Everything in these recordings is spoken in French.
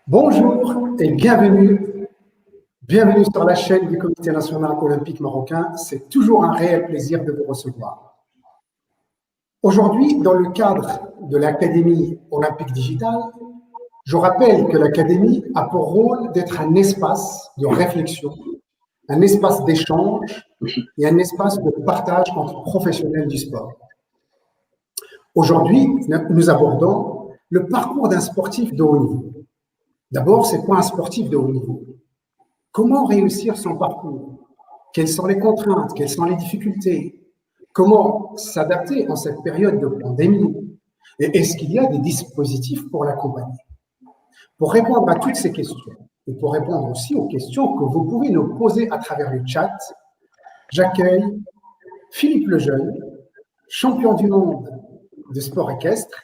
Bonjour et bienvenue sur la chaîne du Comité national olympique marocain. C'est toujours un réel plaisir de vous recevoir. Aujourd'hui, dans le cadre de l'Académie olympique digitale, je rappelle que l'Académie a pour rôle d'être un espace de réflexion, un espace d'échange et un espace de partage entre professionnels du sport. Aujourd'hui, nous abordons le parcours d'un sportif de haut niveau. D'abord, c'est quoi un sportif de haut niveau? Comment réussir son parcours? Quelles sont les contraintes? Quelles sont les difficultés? Comment s'adapter en cette période de pandémie? Et est-ce qu'il y a des dispositifs pour l'accompagner? Pour répondre à toutes ces questions, et pour répondre aussi aux questions que vous pouvez nous poser à travers le chat, j'accueille Philippe Lejeune, champion du monde de sport équestre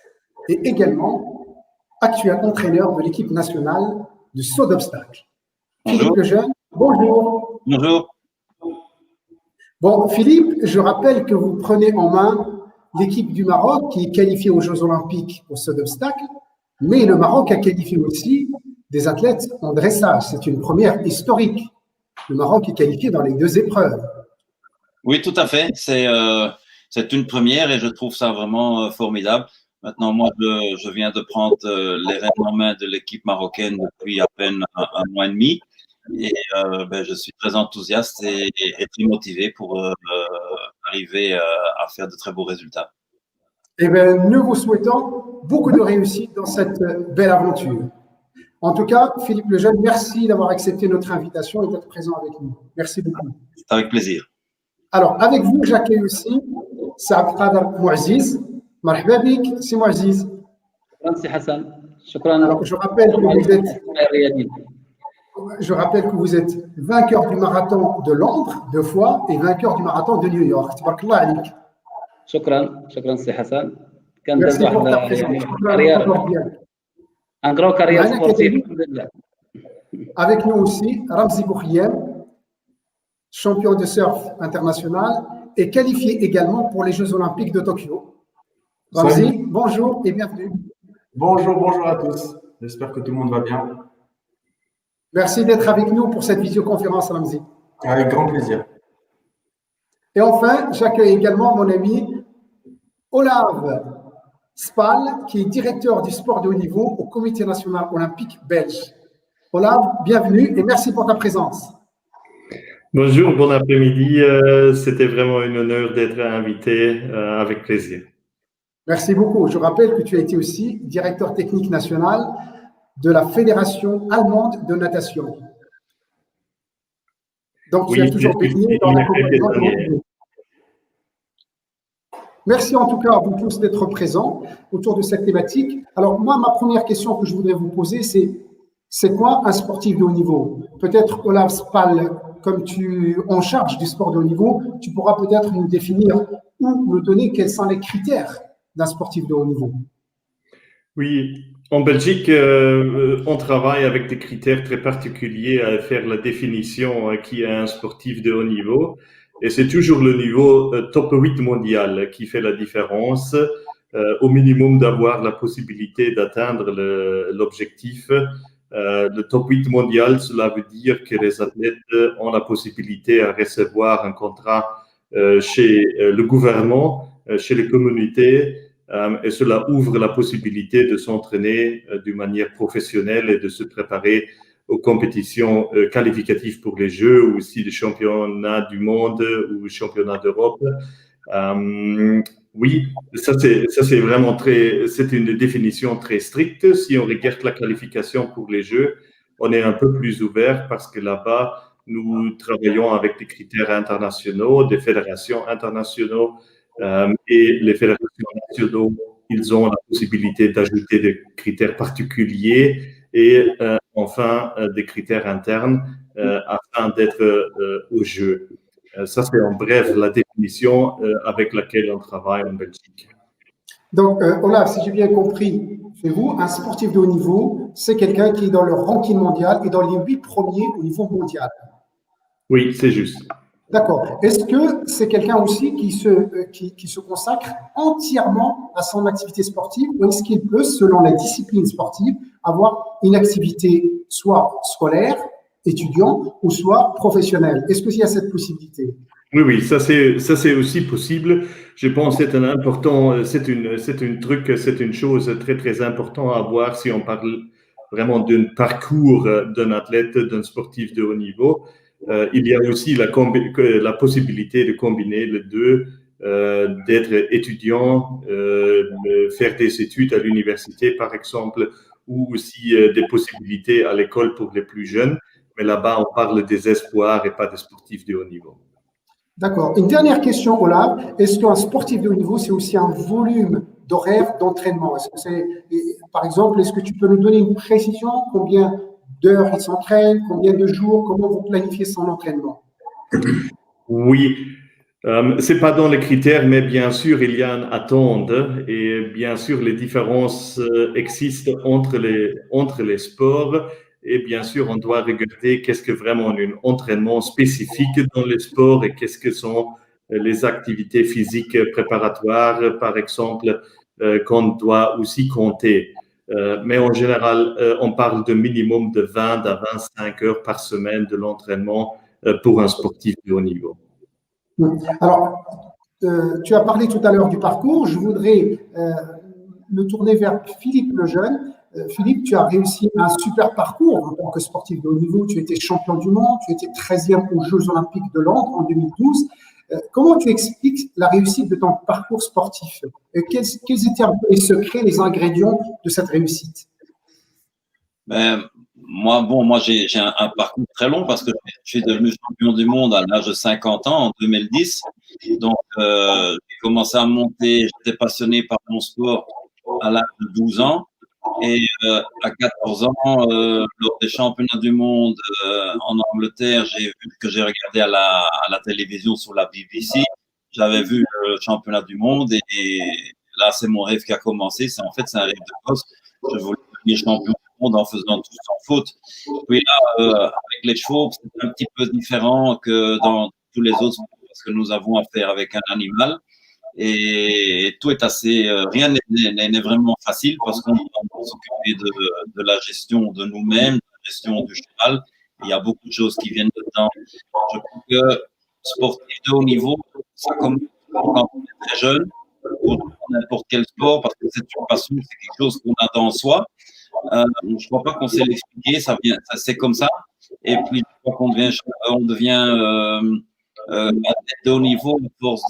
et également actuel entraîneur de l'équipe nationale de saut d'obstacles. Philippe Lejeune, bonjour. Bonjour. Bon, Philippe, je rappelle que vous prenez en main l'équipe du Maroc qui est qualifiée aux Jeux Olympiques au saut d'obstacles, mais le Maroc a qualifié aussi des athlètes en dressage. C'est une première historique. Le Maroc est qualifié dans les deux épreuves. Oui, tout à fait. C'est une première et je trouve ça vraiment formidable. Maintenant, moi, je viens de prendre les rênes en main de l'équipe marocaine depuis à peine un mois et demi. Et je suis très enthousiaste et très motivé pour arriver à faire de très beaux résultats. Eh bien, nous vous souhaitons beaucoup de réussite dans cette belle aventure. En tout cas, Philippe Lejeune, merci d'avoir accepté notre invitation et d'être présent avec nous. Merci beaucoup. C'est avec plaisir. Alors, avec vous, j'accueille aussi Saad Qader Mouaziz. Marhaba bik, c'est Mouaziz. Alors, je rappelle que vous êtes vainqueur du marathon de Londres 2 fois et vainqueur du marathon de New York. Tabarakallah alik. شكرا سي حسن. كان Merci pour ta présence. un grand carrière sportive. Avec nous aussi, Ramzi Boukhiem, champion de surf international et qualifié également pour les Jeux Olympiques de Tokyo. Ramzi, bonjour et bienvenue. Bonjour à tous. J'espère que tout le monde va bien. Merci d'être avec nous pour cette visioconférence, Ramzi. Avec grand plaisir. Et enfin, j'accueille également mon ami Olav Spal, qui est directeur du sport de haut niveau au Comité national olympique belge. Olav, bienvenue et merci pour ta présence. Bonjour, bon après-midi. C'était vraiment un honneur d'être invité, avec plaisir. Merci beaucoup. Je rappelle que tu as été aussi directeur technique national de la Fédération allemande de natation. Donc, oui, tu as toujours baigné dans l'accompagnement de haut niveau. Merci en tout cas à vous tous d'être présents autour de cette thématique. Alors moi, ma première question que je voudrais vous poser, c'est quoi un sportif de haut niveau? Peut-être Olav Spal, comme tu es en charge du sport de haut niveau, tu pourras peut-être nous définir ou nous donner quels sont les critères d'un sportif de haut niveau. Oui, en Belgique, on travaille avec des critères très particuliers à faire la définition qui est un sportif de haut niveau. Et c'est toujours le niveau top 8 mondial qui fait la différence, au minimum d'avoir la possibilité d'atteindre l'objectif. Le top 8 mondial, cela veut dire que les athlètes ont la possibilité à recevoir un contrat chez le gouvernement, chez les communautés, et cela ouvre la possibilité de s'entraîner d'une manière professionnelle et de se préparer aux compétitions qualificatives pour les Jeux ou aussi les championnats du monde ou championnats d'Europe. Oui, ça c'est vraiment c'est une définition très stricte. Si on regarde la qualification pour les Jeux, on est un peu plus ouvert parce que là-bas, nous travaillons avec des critères internationaux, des fédérations internationaux, et les fédérations nationaux, ils ont la possibilité d'ajouter des critères particuliers et enfin des critères internes afin d'être au jeu. Ça, c'est en bref la définition avec laquelle on travaille en Belgique. Donc, Olav, si j'ai bien compris, chez vous, un sportif de haut niveau, c'est quelqu'un qui est dans le ranking mondial et dans les 8 premiers au niveau mondial. Oui, c'est juste. D'accord. Est-ce que c'est quelqu'un aussi qui se consacre entièrement à son activité sportive ou est-ce qu'il peut, selon la discipline sportive, avoir une activité soit scolaire, étudiant, ou soit professionnelle? Est-ce qu'il y a cette possibilité? Oui, oui, ça c'est aussi possible. Je pense que c'est un important, c'est une chose très très importante à voir si on parle vraiment d'un parcours d'un athlète, d'un sportif de haut niveau. Il y a aussi la possibilité de combiner les deux, d'être étudiant, faire des études à l'université par exemple, ou aussi des possibilités à l'école pour les plus jeunes. Mais là-bas, on parle des espoirs et pas des sportifs de haut niveau. D'accord. Une dernière question, Olaf. Est-ce qu'un sportif de haut niveau, c'est aussi un volume d'horaire d'entraînement? Par exemple, est-ce que tu peux nous donner une précision? Combien d'heures il s'entraîne? Combien de jours? Comment vous planifiez son entraînement? Oui, c'est pas dans les critères, mais bien sûr, il y a une attente et bien sûr, les différences existent entre les sports. Et bien sûr, on doit regarder qu'est-ce que vraiment un entraînement spécifique dans les sports et qu'est-ce que sont les activités physiques préparatoires, par exemple, qu'on doit aussi compter. Mais en général, on parle de minimum de 20 à 25 heures par semaine de l'entraînement pour un sportif de haut niveau. Alors, tu as parlé tout à l'heure du parcours. Je voudrais me tourner vers Philippe Lejeune. Philippe, tu as réussi un super parcours en tant que sportif de haut niveau. Tu étais champion du monde, tu étais 13e aux Jeux Olympiques de Londres en 2012. Comment tu expliques la réussite de ton parcours sportif? Quels étaient un peu les secrets, les ingrédients de cette réussite? Moi, j'ai un parcours très long parce que je suis devenu champion du monde à l'âge de 50 ans en 2010. Donc, j'ai commencé à monter, j'étais passionné par mon sport à l'âge de 12 ans. Et à 14 ans, lors des championnats du monde en Angleterre, j'ai vu que j'ai regardé à la télévision sur la BBC. J'avais vu le championnat du monde et là, c'est mon rêve qui a commencé. C'est un rêve de gosse. Je voulais devenir champion du monde en faisant tout sans faute. Puis là, avec les chevaux, c'est un petit peu différent que dans tous les autres sports parce que nous avons affaire avec un animal. Et tout est rien n'est vraiment facile parce qu'on doit s'occuper de la gestion de nous-mêmes, de la gestion du cheval. Il y a beaucoup de choses qui viennent dedans. Je crois que sportif de haut niveau, ça commence quand on est très jeune, pour n'importe quel sport, parce que c'est une passion, c'est quelque chose qu'on a dans soi. Je ne crois pas qu'on sait l'expliquer, c'est comme ça. Et puis, je crois qu'on devient athlète de haut niveau, à force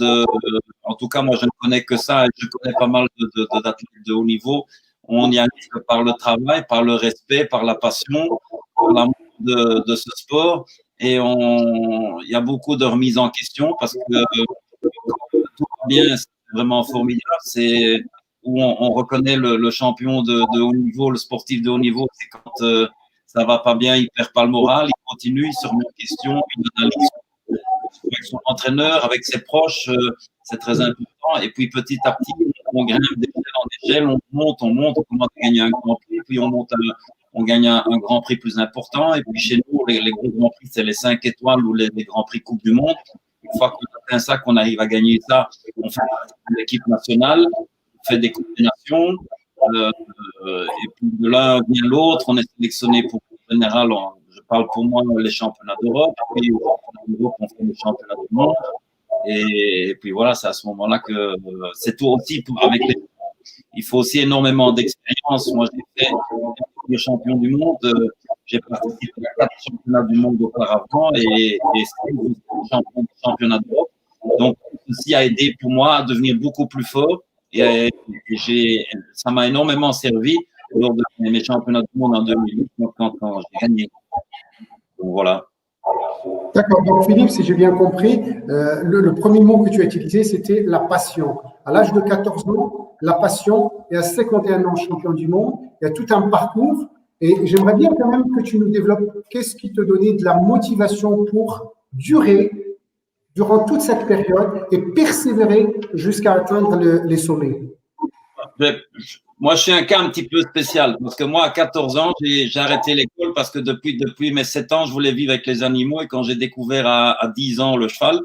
en tout cas, moi, je ne connais que ça, et je connais pas mal d'athlètes de haut niveau. On y arrive par le travail, par le respect, par la passion, par l'amour de ce sport. Et il y a beaucoup de remises en question parce que tout va bien, c'est vraiment formidable. C'est où on reconnaît le champion de haut niveau, le sportif de haut niveau. C'est quand ça va pas bien, il perd pas le moral, il continue, il se remet en question, il analyse avec son entraîneur, avec ses proches, c'est très important. Et puis petit à petit, on grimpe d'échelle en échelle, on monte, on commence à gagner un grand prix, puis on gagne un grand prix plus important. Et puis chez nous, les gros grands prix, c'est les 5 étoiles ou les grands prix Coupe du Monde. Une fois qu'on atteint ça, qu'on arrive à gagner ça, on fait l'équipe nationale, on fait des Coupes des Nations. Et puis de l'un vient l'autre, on est sélectionné pour en général, je parle pour moi, les championnats d'Europe, puis on fait les championnats du monde. Et puis voilà, c'est à ce moment-là que c'est tout aussi avec les. Il faut aussi énormément d'expérience. Moi, j'ai fait le champion du monde. J'ai participé à 4 championnats du monde auparavant et 5 championnats d'Europe. Donc, ceci a aidé pour moi à devenir beaucoup plus fort. Et ça m'a énormément servi lors de mes championnats du monde en 2008 quand j'ai gagné. Donc, voilà. D'accord. Donc, Philippe, si j'ai bien compris, le premier mot que tu as utilisé, c'était la passion. À l'âge de 14 ans, la passion, et à 51 ans, champion du monde, il y a tout un parcours. Et j'aimerais bien quand même que tu nous développes qu'est-ce qui te donnait de la motivation pour durer durant toute cette période et persévérer jusqu'à atteindre les sommets. Moi, je suis un cas un petit peu spécial parce que moi, à 14 ans, j'ai arrêté l'école parce que depuis mes 7 ans, je voulais vivre avec les animaux. Et quand j'ai découvert à 10 ans le cheval,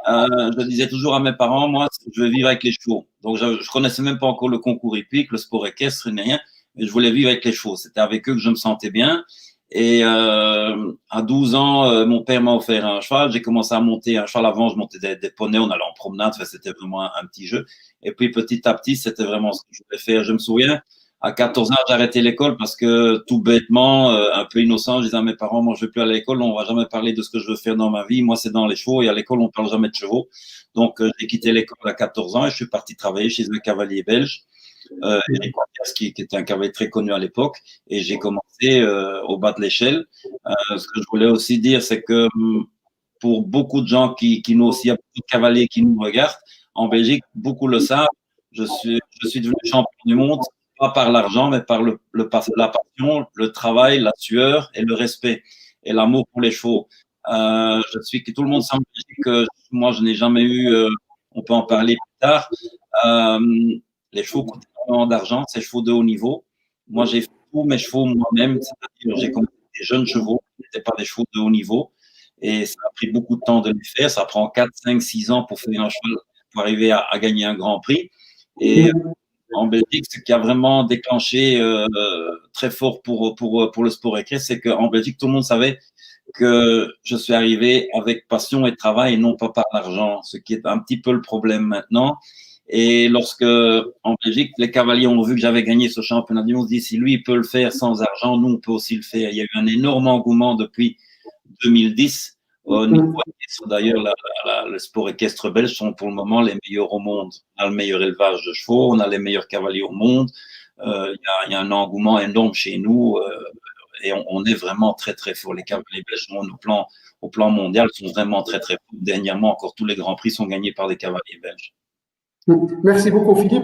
je disais toujours à mes parents, moi, je veux vivre avec les chevaux. Donc, je connaissais même pas encore le concours hippique, le sport équestre, ni rien. Mais je voulais vivre avec les chevaux. C'était avec eux que je me sentais bien. Et à 12 ans, mon père m'a offert un cheval. J'ai commencé à monter un cheval. Avant, je montais des poneys. On allait en promenade. C'était vraiment un petit jeu. Et puis, petit à petit, c'était vraiment ce que je voulais faire. Je me souviens, à 14 ans, j'ai arrêté l'école parce que tout bêtement, un peu innocent, je disais à mes parents, moi, je ne vais plus à l'école. On ne va jamais parler de ce que je veux faire dans ma vie. Moi, c'est dans les chevaux. Et à l'école, on ne parle jamais de chevaux. Donc, j'ai quitté l'école à 14 ans et je suis parti travailler chez un cavalier belge. Eric Wapias, qui était un cavalier très connu à l'époque, et j'ai commencé au bas de l'échelle. Ce que je voulais aussi dire, c'est que pour beaucoup de gens qui nous aussi, il y a beaucoup de cavaliers qui nous regardent, en Belgique, beaucoup le savent, je suis devenu champion du monde, pas par l'argent, mais par la passion, le travail, la sueur et le respect et l'amour pour les chevaux. Que tout le monde semble que moi, je n'ai jamais eu, on peut en parler plus tard, les chevaux coûtent énormément d'argent, ces chevaux de haut niveau. Moi, j'ai fait tous mes chevaux moi-même, c'est-à-dire j'ai commencé des jeunes chevaux, qui n'étaient pas des chevaux de haut niveau. Et ça a pris beaucoup de temps de les faire. Ça prend 4, 5, 6 ans pour faire un cheval, pour arriver à gagner un grand prix. Et en Belgique, ce qui a vraiment déclenché très fort pour le sport équestre, c'est qu'en Belgique, tout le monde savait que je suis arrivé avec passion et travail et non pas par l'argent, ce qui est un petit peu le problème maintenant. Et lorsque, en Belgique, les cavaliers ont vu que j'avais gagné ce championnat du monde, on se dit, si lui, il peut le faire sans argent, nous, on peut aussi le faire. Il y a eu un énorme engouement depuis 2010 au niveau équestre. D'ailleurs, le sport équestre belge sont pour le moment les meilleurs au monde. On a le meilleur élevage de chevaux, on a les meilleurs cavaliers au monde. Il y a un engouement énorme chez nous et on est vraiment très, très fort. Les cavaliers belges sont au plan mondial sont vraiment très, très forts. Dernièrement, encore tous les grands prix sont gagnés par des cavaliers belges. Merci beaucoup, Philippe.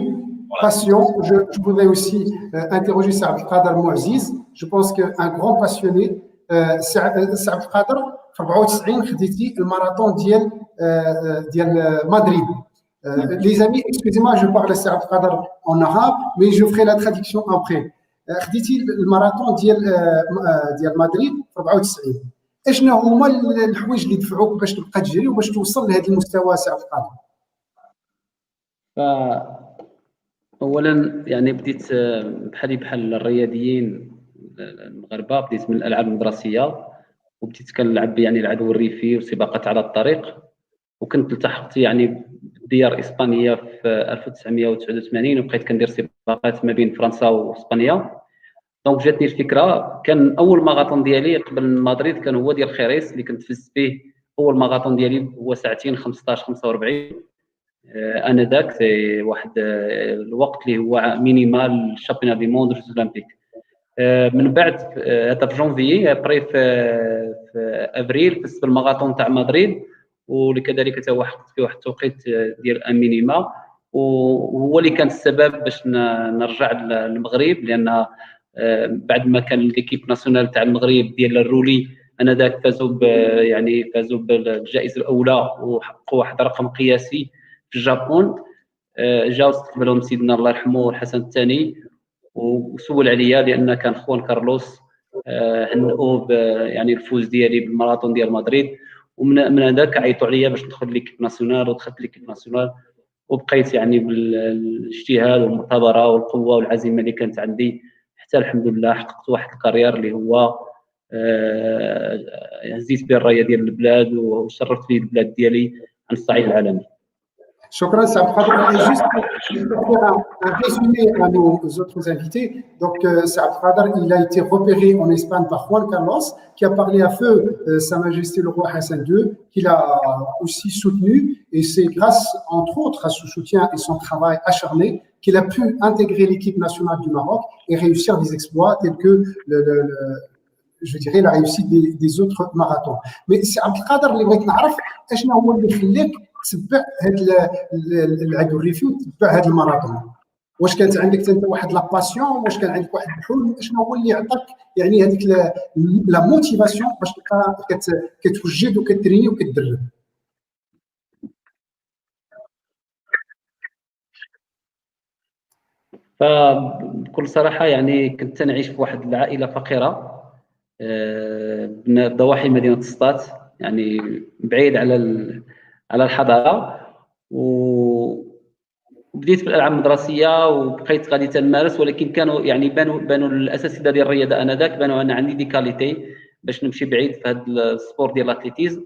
Voilà. Passion. Je voudrais aussi interroger Saad Qader Mouaziz. Je pense qu'un grand passionné, Saad Qader, في 94 خديتي الماراثون ديال مدريد. Les amis, excusez-moi, je parle Saad Qader en arabe, mais je ferai la traduction après. خديتي الماراثون ديال مدريد في 94. اشنو هما الحوايج اللي دفعوك باش تبقى تجري وباش توصل لهذا المستوى سعد قادر؟ اولا يعني بديت بحال الرياضيين المغاربه، بديت من الالعاب المدرسيه وبديت كنلعب يعني العدو الريفي وسباقات على الطريق، وكنت التحقت يعني بالديار اسبانيا في 1989 وبقيت كندير سباقات ما بين فرنسا واسبانيا. دونك جاتني الفكره. كان اول ماراثون ديالي قبل مدريد كان هو ديال خيريس اللي كنت فزت به. اول ماراثون ديالي هو ساعتين 15 45. انا داك سي واحد الوقت اللي هو مينيمال الشامبيون دي موند اولمبيك. من بعد هذا في جونفيي ابري في افريل فزت بالماراثون تاع مدريد، واللي كذلك توحقت في واحد التوقيت ديال امينيما، وهو اللي كان السبب باش نرجع للمغرب، لان بعد ما كان ليكيب ناسيونال تاع المغرب ديال الرولي انا داك فازوا بالجائزه الاولى وحققوا واحد الرقم قياسي في الجابون. جاو استقبلهم سيدنا الله يرحمه الحسن الثاني وسول عليا لان كان خوان كارلوس هنئوا يعني الفوز ديالي بالماراثون ديال مدريد، ومن هذاك عيطوا عليا باش ندخل ليكيب ناسيونال، ودخلت ليكيب ناسيونال وبقيت يعني بالاجتهاد والمثابره والقوه والعزيمه اللي كانت عندي حتى الحمد لله حققت واحد الكارير اللي هو هزيت به الرايه ديال البلاد وشرفت به البلاد ديالي على الصعيد العالمي. Shukran, Saad Qader. Et juste pour faire un résumé à nos autres invités, donc Saad Qader, il a été repéré en Espagne par Juan Carlos, qui a parlé à feu Sa Majesté le Roi Hassan II, qu'il a aussi soutenu, et c'est grâce, entre autres, à son soutien et son travail acharné qu'il a pu intégrer l'équipe nationale du Maroc et réussir des exploits tels que je dirais la réussite des autres marathons. Mais Saad Qader, اللي بغيت نعرف اشنو هو اللي خلاك تتبع هذا العدو الريفي وتتبع هذا الماراثون؟ واش كانت عندك انت واحد لا باسيون؟ واش كان عندك واحد الحلم؟ اشنو هو اللي عطاك يعني هذيك لا موتيفاسيون باش تبقى كتوجد وكتريني وكتدرب؟ فبكل صراحه يعني كنت نعيش في واحد العائله فقيره، بضواحي مدينة سطات، يعني بعيد على الحضارة. وبديت في الألعاب المدرسية وبقيت غادي تنمارس، ولكن كانوا يعني بانوا الأساتذة ديال الرياضة آنذاك بانوا أنا عندي دي كاليتي باش نمشي بعيد في هذا السبور ديال الأتليتيزم.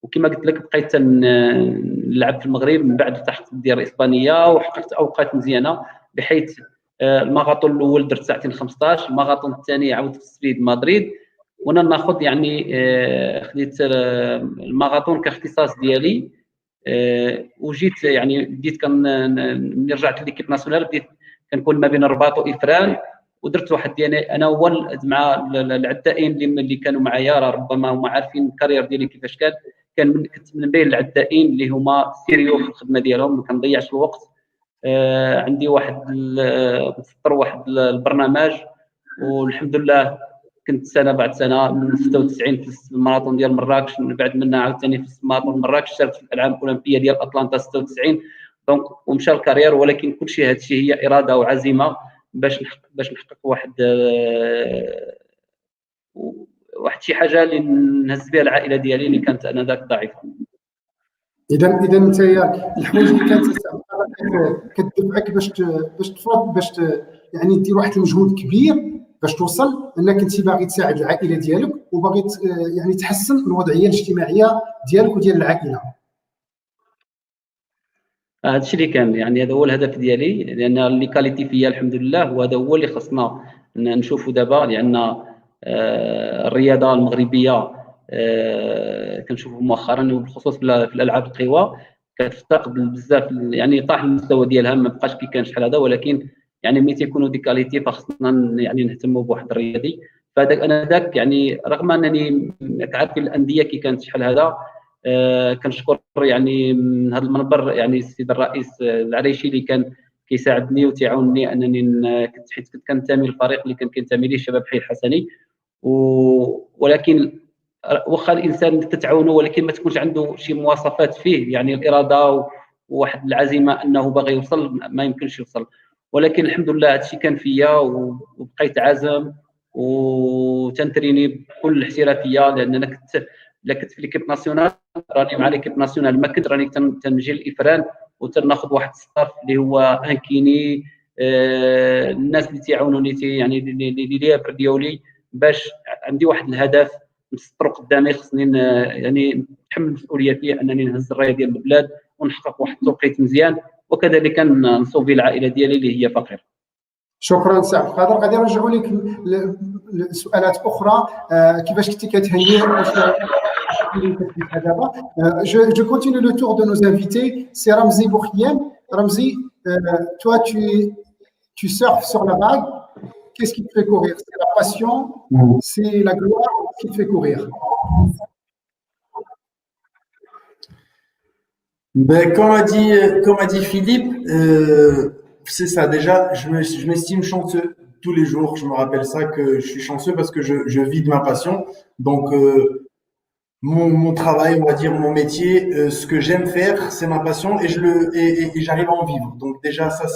وكما قلت لك بقيت نلعب في المغرب من بعد التحقت ديال الإسبانية وحققت أوقات مزيانة، بحيث الماراثون الأول درت ساعتين 15، الماراثون الثاني عاودت في سبيد مدريد، وانا ناخذ يعني خديت الماراثون كاختصاص ديالي. وجيت يعني بديت ملي رجعت ليكيب ناسيونال بديت كنكون ما بين الرباط وإفران، ودرت واحد ديالي انا اول مع العدائين اللي كانوا معايا، راه ربما هما عارفين الكارير ديالي كيفاش كنت من بين العدائين اللي هما سيريو في الخدمه ديالهم، ما كنضيعش الوقت. عندي مسطر واحد البرنامج، والحمد لله كنت سنه بعد سنه من 96 في الماراثون ديال مراكش، من بعد منها عاوتاني في ماراثون مراكش، شاركت في الالعاب الاولمبيه ديال اتلانتا 96. دونك ومشى الكارير، ولكن كل شيء هذا الشيء هي اراده وعزيمه باش نحقق واحد شي حاجه اللي نهز بها العائله ديالي اللي كانت انذاك ضعيفه. اذا انت الحوايج اللي كانت كتدفعك باش يعني دير واحد المجهود كبير باش توصل انك انت باغي تساعد العائله ديالك وباغي يعني تحسن الوضعيه الاجتماعيه ديالك وديال العائله. هذا الشيء اللي كان يعني هذا هو الهدف ديالي، لان اللي كاليتي فيا الحمد لله، وهذا هو اللي خصنا نشوفوا دابا، لان الرياضه المغربيه كنشوفوا مؤخرا وبالخصوص في الالعاب القوى كتفتقد بزاف، يعني طاح المستوى ديالها، ما بقاش كي كان شحال هذا، ولكن يعني ملي تيكونوا دي كاليتي فخصنا يعني نهتموا بواحد الرياضي. فهذاك انا ذاك يعني رغم انني كعارف الانديه كي كانت شحال هذا، كنشكر يعني من هذا المنبر يعني السيد الرئيس العريشي اللي كان كيساعدني وتيعاونني انني حيت كنت كنتمي للفريق اللي كان كينتمي ليه شباب حي الحسني. ولكن واخا الانسان تتعاونوا ولكن ما تكونش عنده شي مواصفات فيه، يعني الاراده وواحد العزيمه انه باغي يوصل ما يمكنش يوصل. ولكن الحمد لله هادشي كان فيا وبقيت عازم وتنتريني بكل الاحترافيه، لان انا كنت في ليكيب ناسيونال، راني مع ليكيب ناسيونال ما كنت راني تنجي الافران وتناخذ واحد الصف اللي هو انكيني. الناس اللي تيعاونوني يعني اللي ليابر ديالي باش عندي واحد الهدف مسطر قدامي، خصني يعني نتحمل المسؤوليه فيه انني نهز الرايه ديال البلاد ونحقق واحد التوقيت مزيان، وكذلك نصوبي العائله ديالي اللي هي فقيره. شكرا سي عبد القادر. غادي نرجعوا لك لسؤالات اخرى. كيفاش كنتي كتهني Je continue le tour de nos invités. C'est Ramzi Bourkhien. Ramzi, toi, tu surfes sur la vague. Qu'est-ce qui te fait courir? C'est la passion, c'est la gloire qui te fait courir. Ben, comme a dit Philippe, c'est ça. Déjà, je m'estime chanceux tous les jours. Je me rappelle ça, que je suis chanceux parce que je vis de ma passion. Donc, mon travail, on va dire mon métier, ce que j'aime faire, c'est ma passion et j'arrive à en vivre. Donc déjà ça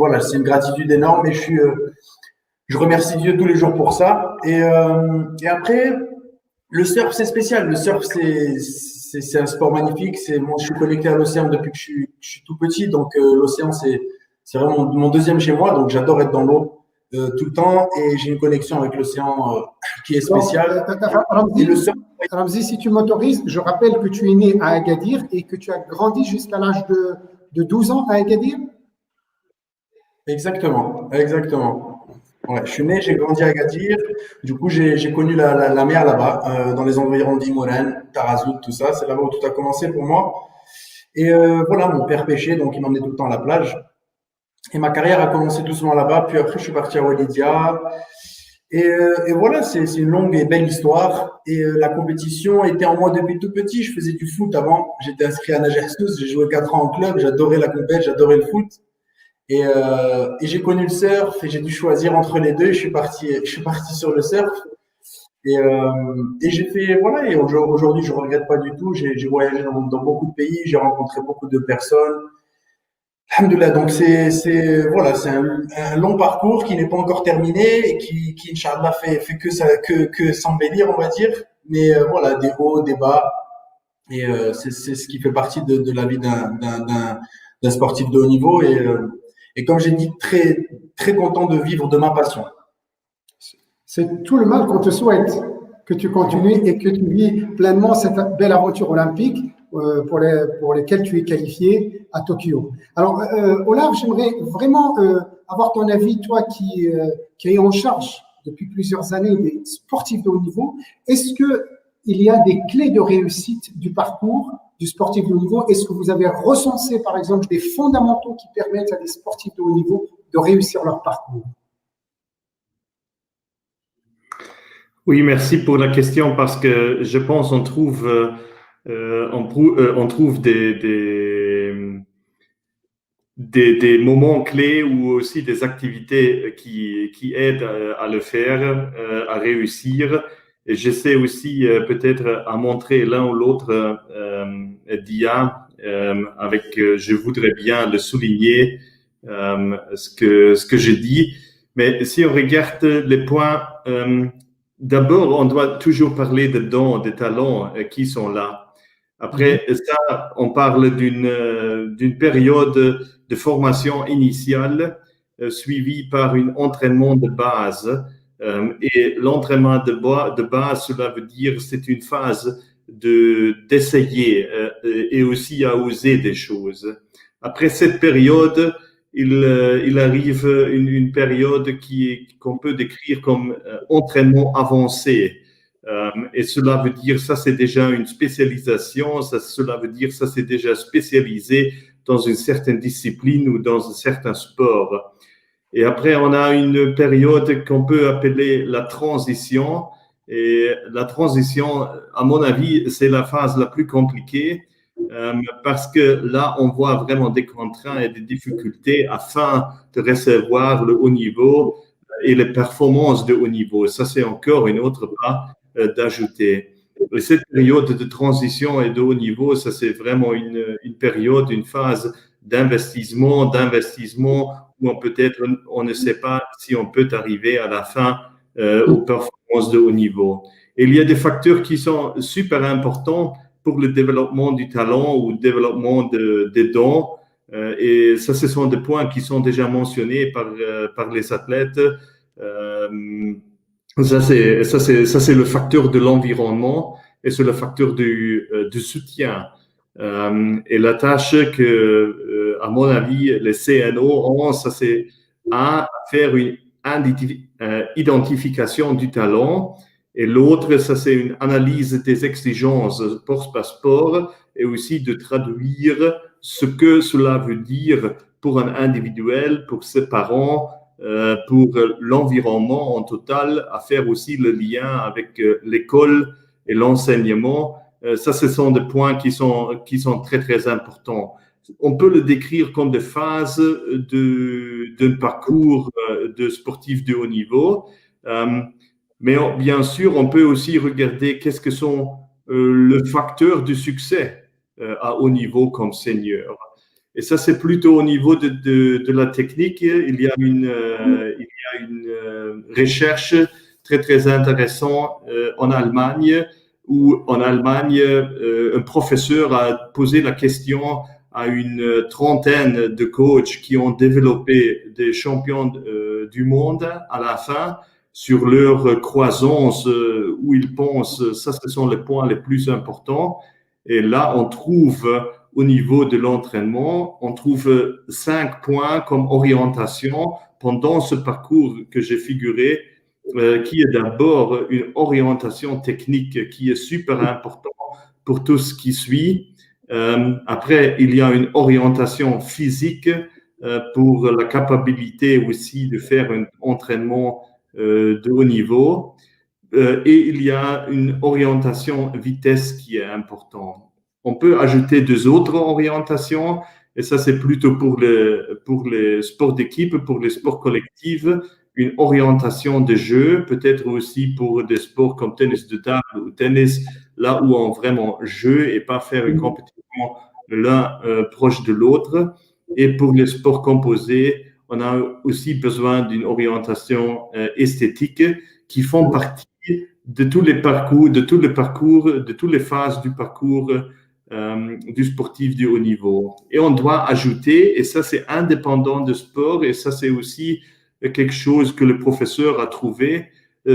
voilà, c'est une gratitude énorme et je remercie Dieu tous les jours pour ça. Et après le surf c'est spécial. Le surf c'est un sport magnifique. Moi je suis connecté à l'océan depuis que je suis tout petit, donc l'océan c'est vraiment mon deuxième chez moi. Donc j'adore être dans l'eau tout le temps et j'ai une connexion avec l'océan qui est spéciale. Ramzi, si tu m'autorises, je rappelle que tu es né à Agadir et que tu as grandi jusqu'à l'âge de 12 ans à Agadir. Exactement. Ouais, je suis né, j'ai grandi à Agadir. Du coup, j'ai connu la mer là-bas, dans les environs d'Imoran, Tarazout, tout ça. C'est là-bas où tout a commencé pour moi. Et voilà, mon père pêchait, donc il m'emmenait tout le temps à la plage. Et ma carrière a commencé doucement là-bas. Puis après, je suis parti à Walidia. Et voilà, c'est une longue et belle histoire. Et la compétition était en moi depuis tout petit. Je faisais du foot avant. J'étais inscrit à Nagersous. J'ai joué 4 ans en club. J'adorais la compète, j'adorais le foot. Et j'ai connu le surf et j'ai dû choisir entre les deux. Je suis parti sur le surf. Et j'ai fait, voilà, et aujourd'hui, je regrette pas du tout. J'ai voyagé dans beaucoup de pays. J'ai rencontré beaucoup de personnes. Alhamdoulilah, donc voilà, c'est un long parcours qui n'est pas encore terminé et qui Inch'Allah fait que s'embellir, on va dire. Mais voilà, des hauts, des bas, et c'est ce qui fait partie de la vie d'un sportif de haut niveau. Et comme j'ai dit, très très content de vivre de ma passion. C'est tout le mal qu'on te souhaite, que tu continues et que tu vis pleinement cette belle aventure olympique pour lesquelles tu es qualifié à Tokyo. Alors, Olaf, j'aimerais vraiment avoir ton avis, toi qui es en charge depuis plusieurs années des sportifs de haut niveau. Est-ce qu'il y a des clés de réussite du parcours du sportif de haut niveau? Est-ce que vous avez recensé, par exemple, des fondamentaux qui permettent à des sportifs de haut niveau de réussir leur parcours? Oui, merci pour la question parce que je pense on trouve des moments clés ou aussi des activités qui aident à le faire, à réussir. Et j'essaie aussi peut-être à montrer l'un ou l'autre dia avec, je voudrais bien le souligner, ce que j'ai dit. Mais si on regarde les points, d'abord, on doit toujours parler de dons, des talents qui sont là. Après ça, on parle d'une période de formation initiale suivie par un entraînement de base. Et l'entraînement de base, cela veut dire c'est une phase d'essayer et aussi à oser des choses. Après cette période, il arrive une période qu'on peut décrire comme entraînement avancé. Et cela veut dire, ça c'est déjà une spécialisation, cela veut dire, ça c'est déjà spécialisé dans une certaine discipline ou dans un certain sport. Et après, on a une période qu'on peut appeler la transition. Et la transition, à mon avis, c'est la phase la plus compliquée parce que là, on voit vraiment des contraintes et des difficultés afin de recevoir le haut niveau et les performances de haut niveau. Ça, c'est encore une autre part d'ajouter. Et cette période de transition et de haut niveau, ça, c'est vraiment une période, une phase d'investissement où on ne sait pas si on peut arriver à la fin aux performances de haut niveau. Et il y a des facteurs qui sont super importants pour le développement du talent ou le développement des dons. Et ça, ce sont des points qui sont déjà mentionnés par les athlètes. Ça, c'est le facteur de l'environnement et c'est le facteur du soutien. Et la tâche que, à mon avis, les CNO ont, ça c'est à faire une identification du talent et l'autre, ça c'est une analyse des exigences sport par sport et aussi de traduire ce que cela veut dire pour un individuel, pour ses parents, pour l'environnement en total, à faire aussi le lien avec l'école et l'enseignement. Ça, ce sont des points qui sont très, très importants. On peut le décrire comme des phases d'un parcours de sportif de haut niveau. Mais bien sûr, on peut aussi regarder qu'est-ce que sont le facteur du succès à haut niveau comme senior. Et ça, c'est plutôt au niveau de la technique. Il y a une recherche très, très intéressante en Allemagne où en Allemagne, un professeur a posé la question à une trentaine de coachs qui ont développé des champions du monde à la fin sur leur croissance où ils pensent, ça ce sont les points les plus importants. Et là, on trouve au niveau de l'entraînement, on trouve 5 points comme orientation pendant ce parcours que j'ai figuré, qui est d'abord une orientation technique qui est super important pour tout ce qui suit. Après, il y a une orientation physique pour la capacité aussi de faire un entraînement de haut niveau. Et il y a une orientation vitesse qui est importante. On peut ajouter 2 autres orientations, et ça c'est plutôt pour les sports d'équipe, pour les sports collectifs, une orientation de jeu, peut-être aussi pour des sports comme tennis de table ou tennis, là où on vraiment jeu et pas faire une compétition l'un proche de l'autre. Et pour les sports composés, on a aussi besoin d'une orientation esthétique qui font partie de tous les parcours, de toutes les phases du parcours du sportif du haut niveau. Et on doit ajouter, et ça c'est indépendant de sport, et ça c'est aussi quelque chose que le professeur a trouvé,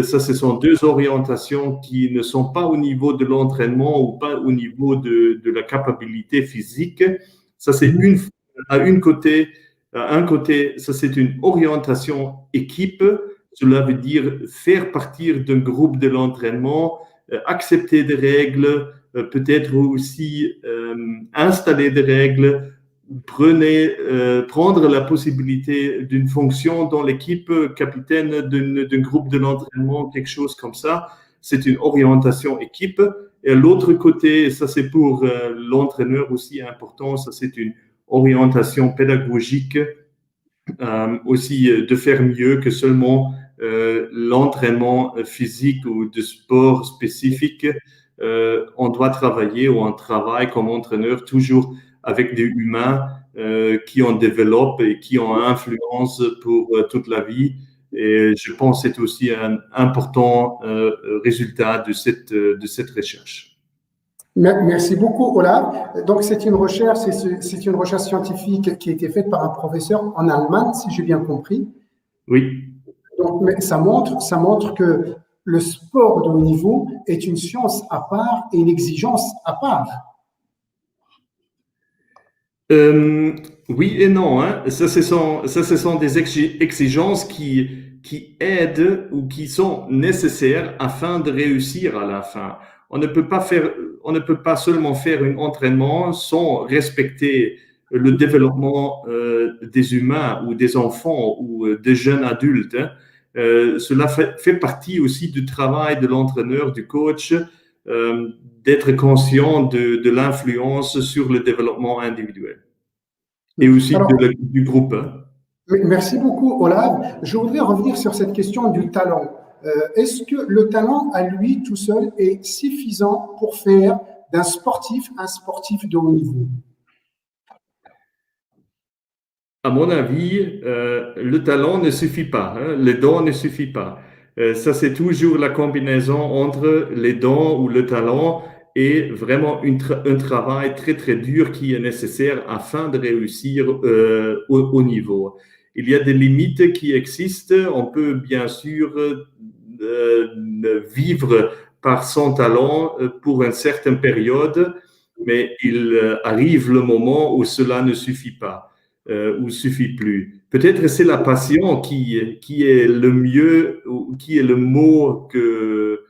ça ce sont deux orientations qui ne sont pas au niveau de l'entraînement ou pas au niveau de la capacité physique. Ça c'est un côté, ça c'est une orientation équipe. Cela veut dire faire partir d'un groupe de l'entraînement, accepter des règles, peut-être aussi installer des règles, prendre la possibilité d'une fonction dans l'équipe, capitaine d'un groupe de l'entraînement, quelque chose comme ça. C'est une orientation équipe. Et l'autre côté, ça c'est pour l'entraîneur aussi important, ça c'est une orientation pédagogique, aussi de faire mieux que seulement l'entraînement physique ou de sport spécifique. On doit travailler ou on travaille comme entraîneur toujours avec des humains qui en développent et qui ont influence pour toute la vie. Et je pense que c'est aussi un important résultat de cette recherche. Merci beaucoup, Olaf. Donc, c'est une recherche scientifique qui a été faite par un professeur en Allemagne, si j'ai bien compris. Oui. Donc, mais ça montre que le sport de haut niveau est une science à part et une exigence à part. Oui et non. Hein. Ça, ce sont des exigences qui aident ou qui sont nécessaires afin de réussir à la fin. On ne peut pas seulement faire un entraînement sans respecter le développement des humains ou des enfants ou des jeunes adultes. Hein. Cela fait partie aussi du travail de l'entraîneur, du coach, d'être conscient de l'influence sur le développement individuel et aussi du groupe. Hein. Merci beaucoup, Olaf. Je voudrais revenir sur cette question du talent. Est-ce que le talent, à lui tout seul, est suffisant pour faire d'un sportif un sportif de haut niveau? À mon avis, le talent ne suffit pas, hein, les dons ne suffisent pas. Ça, c'est toujours la combinaison entre les dons ou le talent et vraiment un travail très, très dur qui est nécessaire afin de réussir au niveau. Il y a des limites qui existent. On peut bien sûr vivre par son talent pour une certaine période, mais il arrive le moment où cela ne suffit pas. Ou suffit plus. Peut-être c'est la passion qui est le mieux, ou qui est le mot que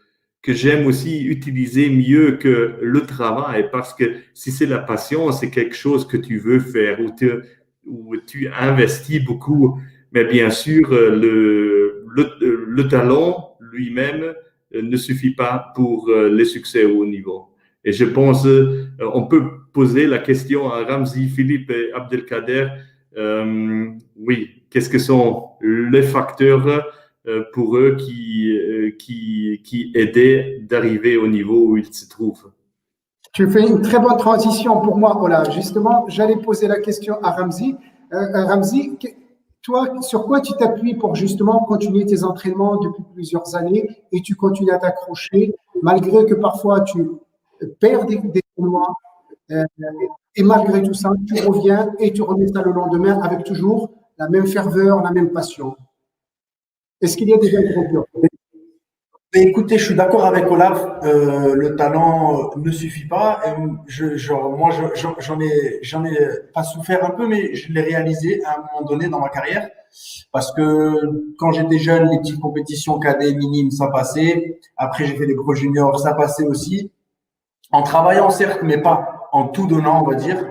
j'aime aussi utiliser mieux que le travail, parce que si c'est la passion, c'est quelque chose que tu veux faire, où tu investis beaucoup, mais bien sûr, le talent lui-même ne suffit pas pour les succès au haut niveau. Et je pense, on peut poser la question à Ramzi, Philippe et Abdelkader. Oui, qu'est-ce que sont les facteurs pour eux qui aidaient d'arriver au niveau où ils se trouvent? Tu fais une très bonne transition pour moi, Olaf. Justement, j'allais poser la question à Ramzi. Ramzi, toi, sur quoi tu t'appuies pour justement continuer tes entraînements depuis plusieurs années et tu continues à t'accrocher malgré que parfois tu perds des tournois et malgré tout ça, tu reviens et tu remets ça le lendemain avec toujours la même ferveur, la même passion. Est-ce qu'il y a des ingrédients? Écoutez, je suis d'accord avec Olaf. Le talent ne suffit pas. Et moi, j'en ai pas souffert un peu, mais je l'ai réalisé à un moment donné dans ma carrière. Parce que quand j'étais jeune, les petites compétitions cadets, minimes, ça passait. Après, j'ai fait des pro juniors, ça passait aussi. En travaillant, certes, mais pas en tout donnant, on va dire.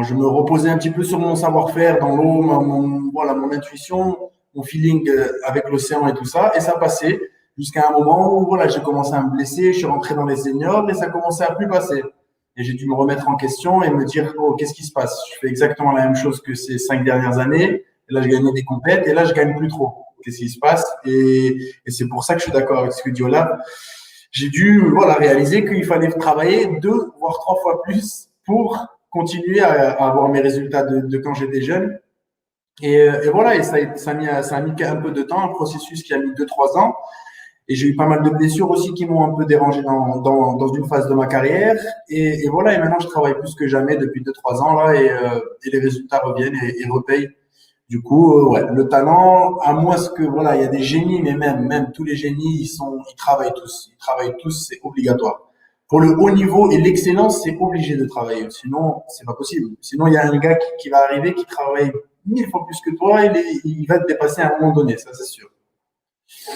Je me reposais un petit peu sur mon savoir-faire dans l'eau, mon intuition, mon feeling avec l'océan et tout ça. Et ça passait. Jusqu'à un moment où j'ai commencé à me blesser, je suis rentré dans les seniors et ça commençait à plus passer. Et j'ai dû me remettre en question et me dire, qu'est-ce qui se passe? Je fais exactement la même chose que ces 5 dernières années. Et là, je gagnais des compètes et là, je gagne plus trop. Qu'est-ce qui se passe? Et c'est pour ça que je suis d'accord avec ce que dit Olaf. J'ai dû réaliser qu'il fallait travailler 2 voire 3 fois plus pour continuer à avoir mes résultats de quand j'étais jeune. Et voilà, et ça a mis un peu de temps, un processus qui a mis 2-3 ans. Et j'ai eu pas mal de blessures aussi qui m'ont un peu dérangé dans une phase de ma carrière. Et voilà, et maintenant je travaille plus que jamais depuis 2-3 ans là, et les résultats reviennent et repayent. Du coup, ouais, le talent, à moins que voilà, il y a des génies, mais même tous les génies, ils travaillent tous, c'est obligatoire. Pour le haut niveau et l'excellence, c'est obligé de travailler. Sinon, c'est pas possible. Sinon, il y a un gars qui va arriver, qui travaille 1000 fois plus que toi, il va te dépasser à un moment donné, ça c'est sûr.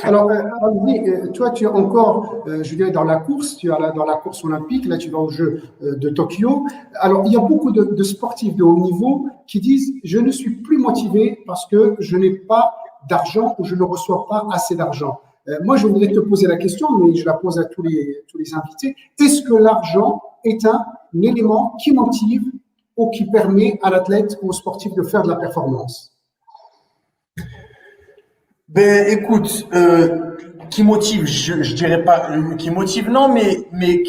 Alors, Olivier, toi, tu es encore, je dirais, dans la course, dans la course olympique, là, tu vas aux Jeux de Tokyo. Alors, il y a beaucoup de sportifs de haut niveau qui disent, je ne suis plus motivé parce que je n'ai pas d'argent ou je ne reçois pas assez d'argent. Moi, je voudrais te poser la question, mais je la pose à tous les invités. Est-ce que l'argent est un élément qui motive ou qui permet à l'athlète ou au sportif de faire de la performance? Ben, écoute, qui motive, je dirais pas, qui motive, non, mais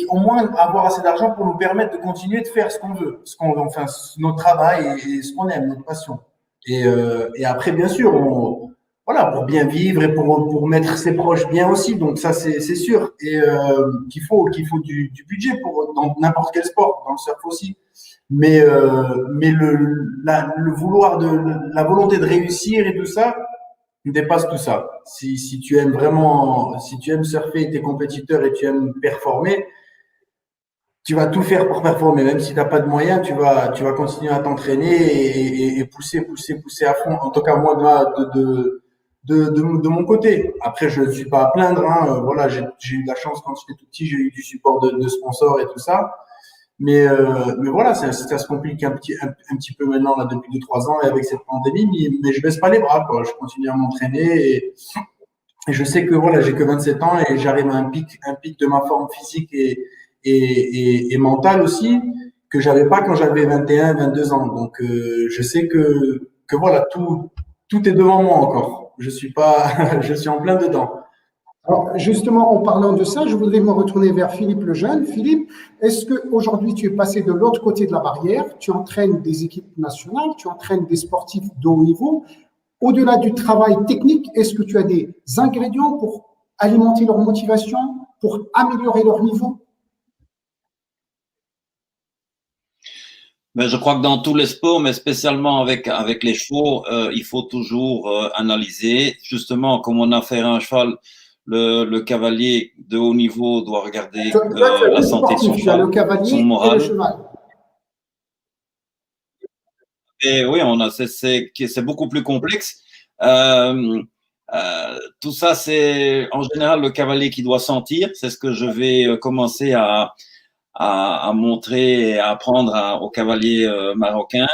au moins avoir assez d'argent pour nous permettre de continuer de faire ce qu'on veut, enfin, notre travail et ce qu'on aime, notre passion. Et après, bien sûr, voilà, pour bien vivre et pour mettre ses proches bien aussi. Donc ça, c'est sûr. Et qu'il faut du budget dans n'importe quel sport, dans le surf aussi. Mais le vouloir la volonté de réussir et tout ça dépasse tout ça. Si tu aimes vraiment, si tu aimes surfer, t'es compétiteur et tu aimes performer, tu vas tout faire pour performer. Même si t'as pas de moyens, tu vas continuer à t'entraîner et pousser à fond. En tout cas, moi, de mon côté. Après, je ne suis pas à plaindre, hein. Voilà, j'ai eu de la chance quand j'étais tout petit, j'ai eu du support de sponsors et tout ça. Mais voilà, ça se complique un petit peu maintenant, là, depuis 2-3 ans, et avec cette pandémie, mais je baisse pas les bras, quoi. Je continue à m'entraîner et je sais que voilà, j'ai que 27 ans et j'arrive à un pic de ma forme physique et mentale aussi, que j'avais pas quand j'avais 21-22 ans. Donc, je sais que voilà, tout est devant moi encore. Je suis en plein dedans. Alors, justement, en parlant de ça, je voudrais me retourner vers Philippe Lejeune. Philippe, est-ce qu'aujourd'hui, tu es passé de l'autre côté de la barrière? Tu entraînes des équipes nationales, tu entraînes des sportifs de haut niveau. Au-delà du travail technique, est-ce que tu as des ingrédients pour alimenter leur motivation, pour améliorer leur niveau? Mais je crois que dans tous les sports, mais spécialement avec les chevaux, il faut toujours analyser. Justement, comme on a fait un cheval, le cavalier de haut niveau doit regarder la santé de son cheval, le cavalier son moral. Et le cheval. Et oui, c'est beaucoup plus complexe. Tout ça, c'est en général le cavalier qui doit sentir. C'est ce que je vais commencer à montrer et à apprendre aux cavaliers marocains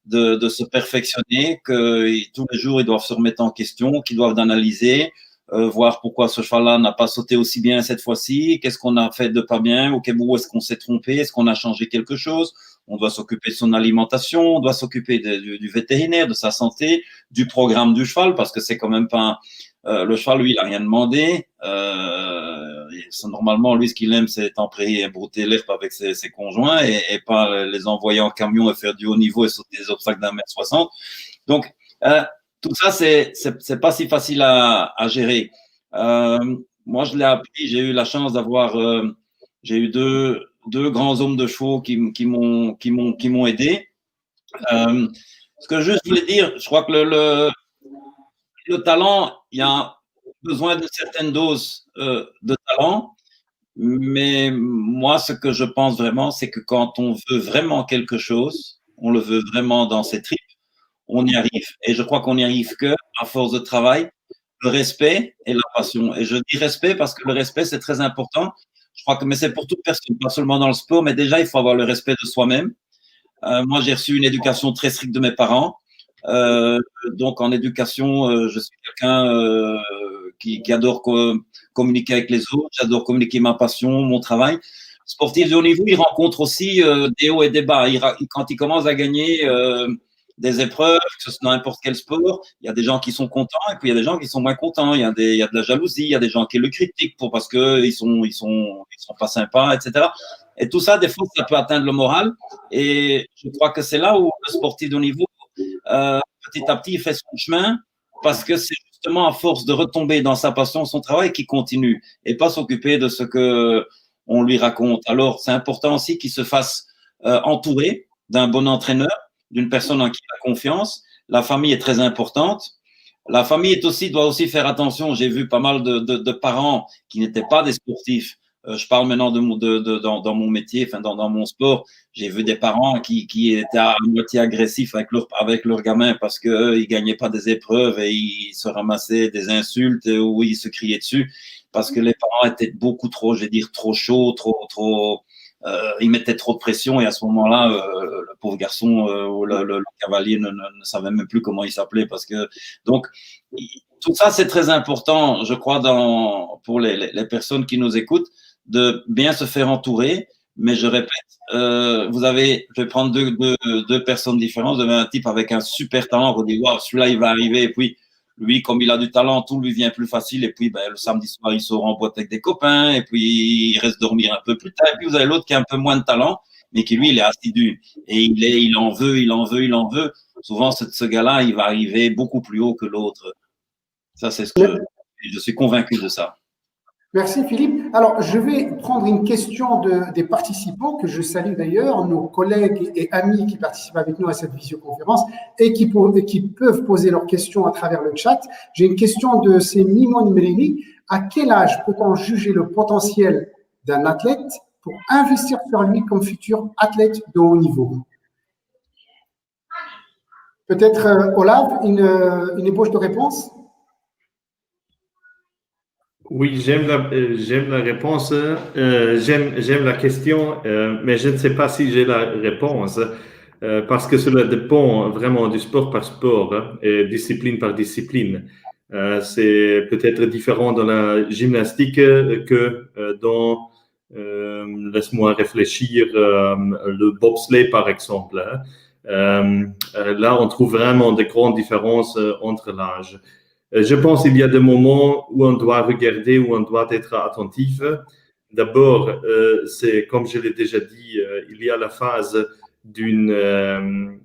de se perfectionner, que tous les jours ils doivent se remettre en question, qu'ils doivent analyser, voir pourquoi ce cheval-là n'a pas sauté aussi bien cette fois-ci, qu'est-ce qu'on a fait de pas bien, où est-ce qu'on s'est trompé, est-ce qu'on a changé quelque chose. On doit s'occuper de son alimentation, on doit s'occuper du vétérinaire, de sa santé, du programme du cheval, parce que c'est quand même pas le cheval, lui, il a rien demandé. Normalement, lui, ce qu'il aime, c'est être en prairie et brouter l'herbe avec ses conjoints et pas les envoyer en camion et faire du haut niveau et sauter des obstacles d'1,60 m. Donc, tout ça, c'est pas si facile à gérer. Moi, je l'ai appris. J'ai eu la chance d'avoir, j'ai eu deux grands hommes de chevaux qui m'ont aidé. Ce que je voulais dire, je crois que le talent, il y a besoin de certaines doses de talent, mais moi, ce que je pense vraiment, c'est que quand on veut vraiment quelque chose, on le veut vraiment dans ses tripes, on y arrive. Et je crois qu'on n'y arrive que à force de travail, le respect et la passion. Et je dis respect parce que le respect, c'est très important. Je crois que, mais c'est pour toute personne, pas seulement dans le sport, mais déjà, il faut avoir le respect de soi-même. Moi, j'ai reçu une éducation très stricte de mes parents. Donc, en éducation, je suis quelqu'un qui adore communiquer avec les autres. J'adore communiquer ma passion, mon travail. Sportif de haut niveau, il rencontre aussi des hauts et des bas. Quand il commence à gagner des épreuves, que ce soit dans n'importe quel sport, il y a des gens qui sont contents et puis il y a des gens qui sont moins contents. Il y a de la jalousie, il y a des gens qui le critiquent parce qu'ils ils sont pas sympas, etc. Et tout ça, des fois, ça peut atteindre le moral. Et je crois que c'est là où le sportif de haut niveau, petit à petit, il fait son chemin parce que c'est justement à force de retomber dans sa passion, son travail, qu'il continue et pas s'occuper de ce que on lui raconte. Alors, c'est important aussi qu'il se fasse entourer d'un bon entraîneur, d'une personne en qui il a confiance. La famille est très importante. La famille doit aussi faire attention. J'ai vu pas mal de parents qui n'étaient pas des sportifs. Je parle maintenant dans mon métier, enfin dans mon sport. J'ai vu des parents qui étaient à moitié agressifs avec leurs gamins parce qu'ils ne gagnaient pas des épreuves et ils se ramassaient des insultes ou ils se criaient dessus parce que les parents étaient beaucoup trop, je vais dire, trop chauds, trop ils mettaient trop de pression et à ce moment-là, le pauvre garçon ou le cavalier ne savait même plus comment il s'appelait parce que donc tout ça c'est très important, je crois, pour les personnes qui nous écoutent, de bien se faire entourer. Mais je répète, je vais prendre deux personnes différentes. Vous avez un type avec un super talent, on dit waouh, celui-là il va arriver et puis lui, comme il a du talent, tout lui vient plus facile. Et puis, le samedi soir, il sort en boîte avec des copains. Et puis, il reste dormir un peu plus tard. Et puis, vous avez l'autre qui a un peu moins de talent, mais qui, lui, il est assidu. Et il en veut. Souvent, ce gars-là, il va arriver beaucoup plus haut que l'autre. Ça, c'est ce que je suis convaincu de ça. Merci Philippe. Alors, je vais prendre une question des participants que je salue d'ailleurs, nos collègues et amis qui participent avec nous à cette visioconférence et qui peuvent poser leurs questions à travers le chat. J'ai une question de Mimoun Mélini. À quel âge peut-on juger le potentiel d'un athlète pour investir sur lui comme futur athlète de haut niveau? Peut-être, Olav, une ébauche de réponse? Oui, j'aime la réponse, j'aime la question, mais je ne sais pas si j'ai la réponse, parce que cela dépend vraiment du sport par sport, hein, et discipline par discipline. C'est peut-être différent dans la gymnastique que dans, laisse-moi réfléchir, le bobsleigh par exemple. Hein. Là, on trouve vraiment de grandes différences entre l'âge. Je pense qu'il y a des moments où on doit regarder, où on doit être attentif. D'abord, c'est comme je l'ai déjà dit, il y a la phase d'un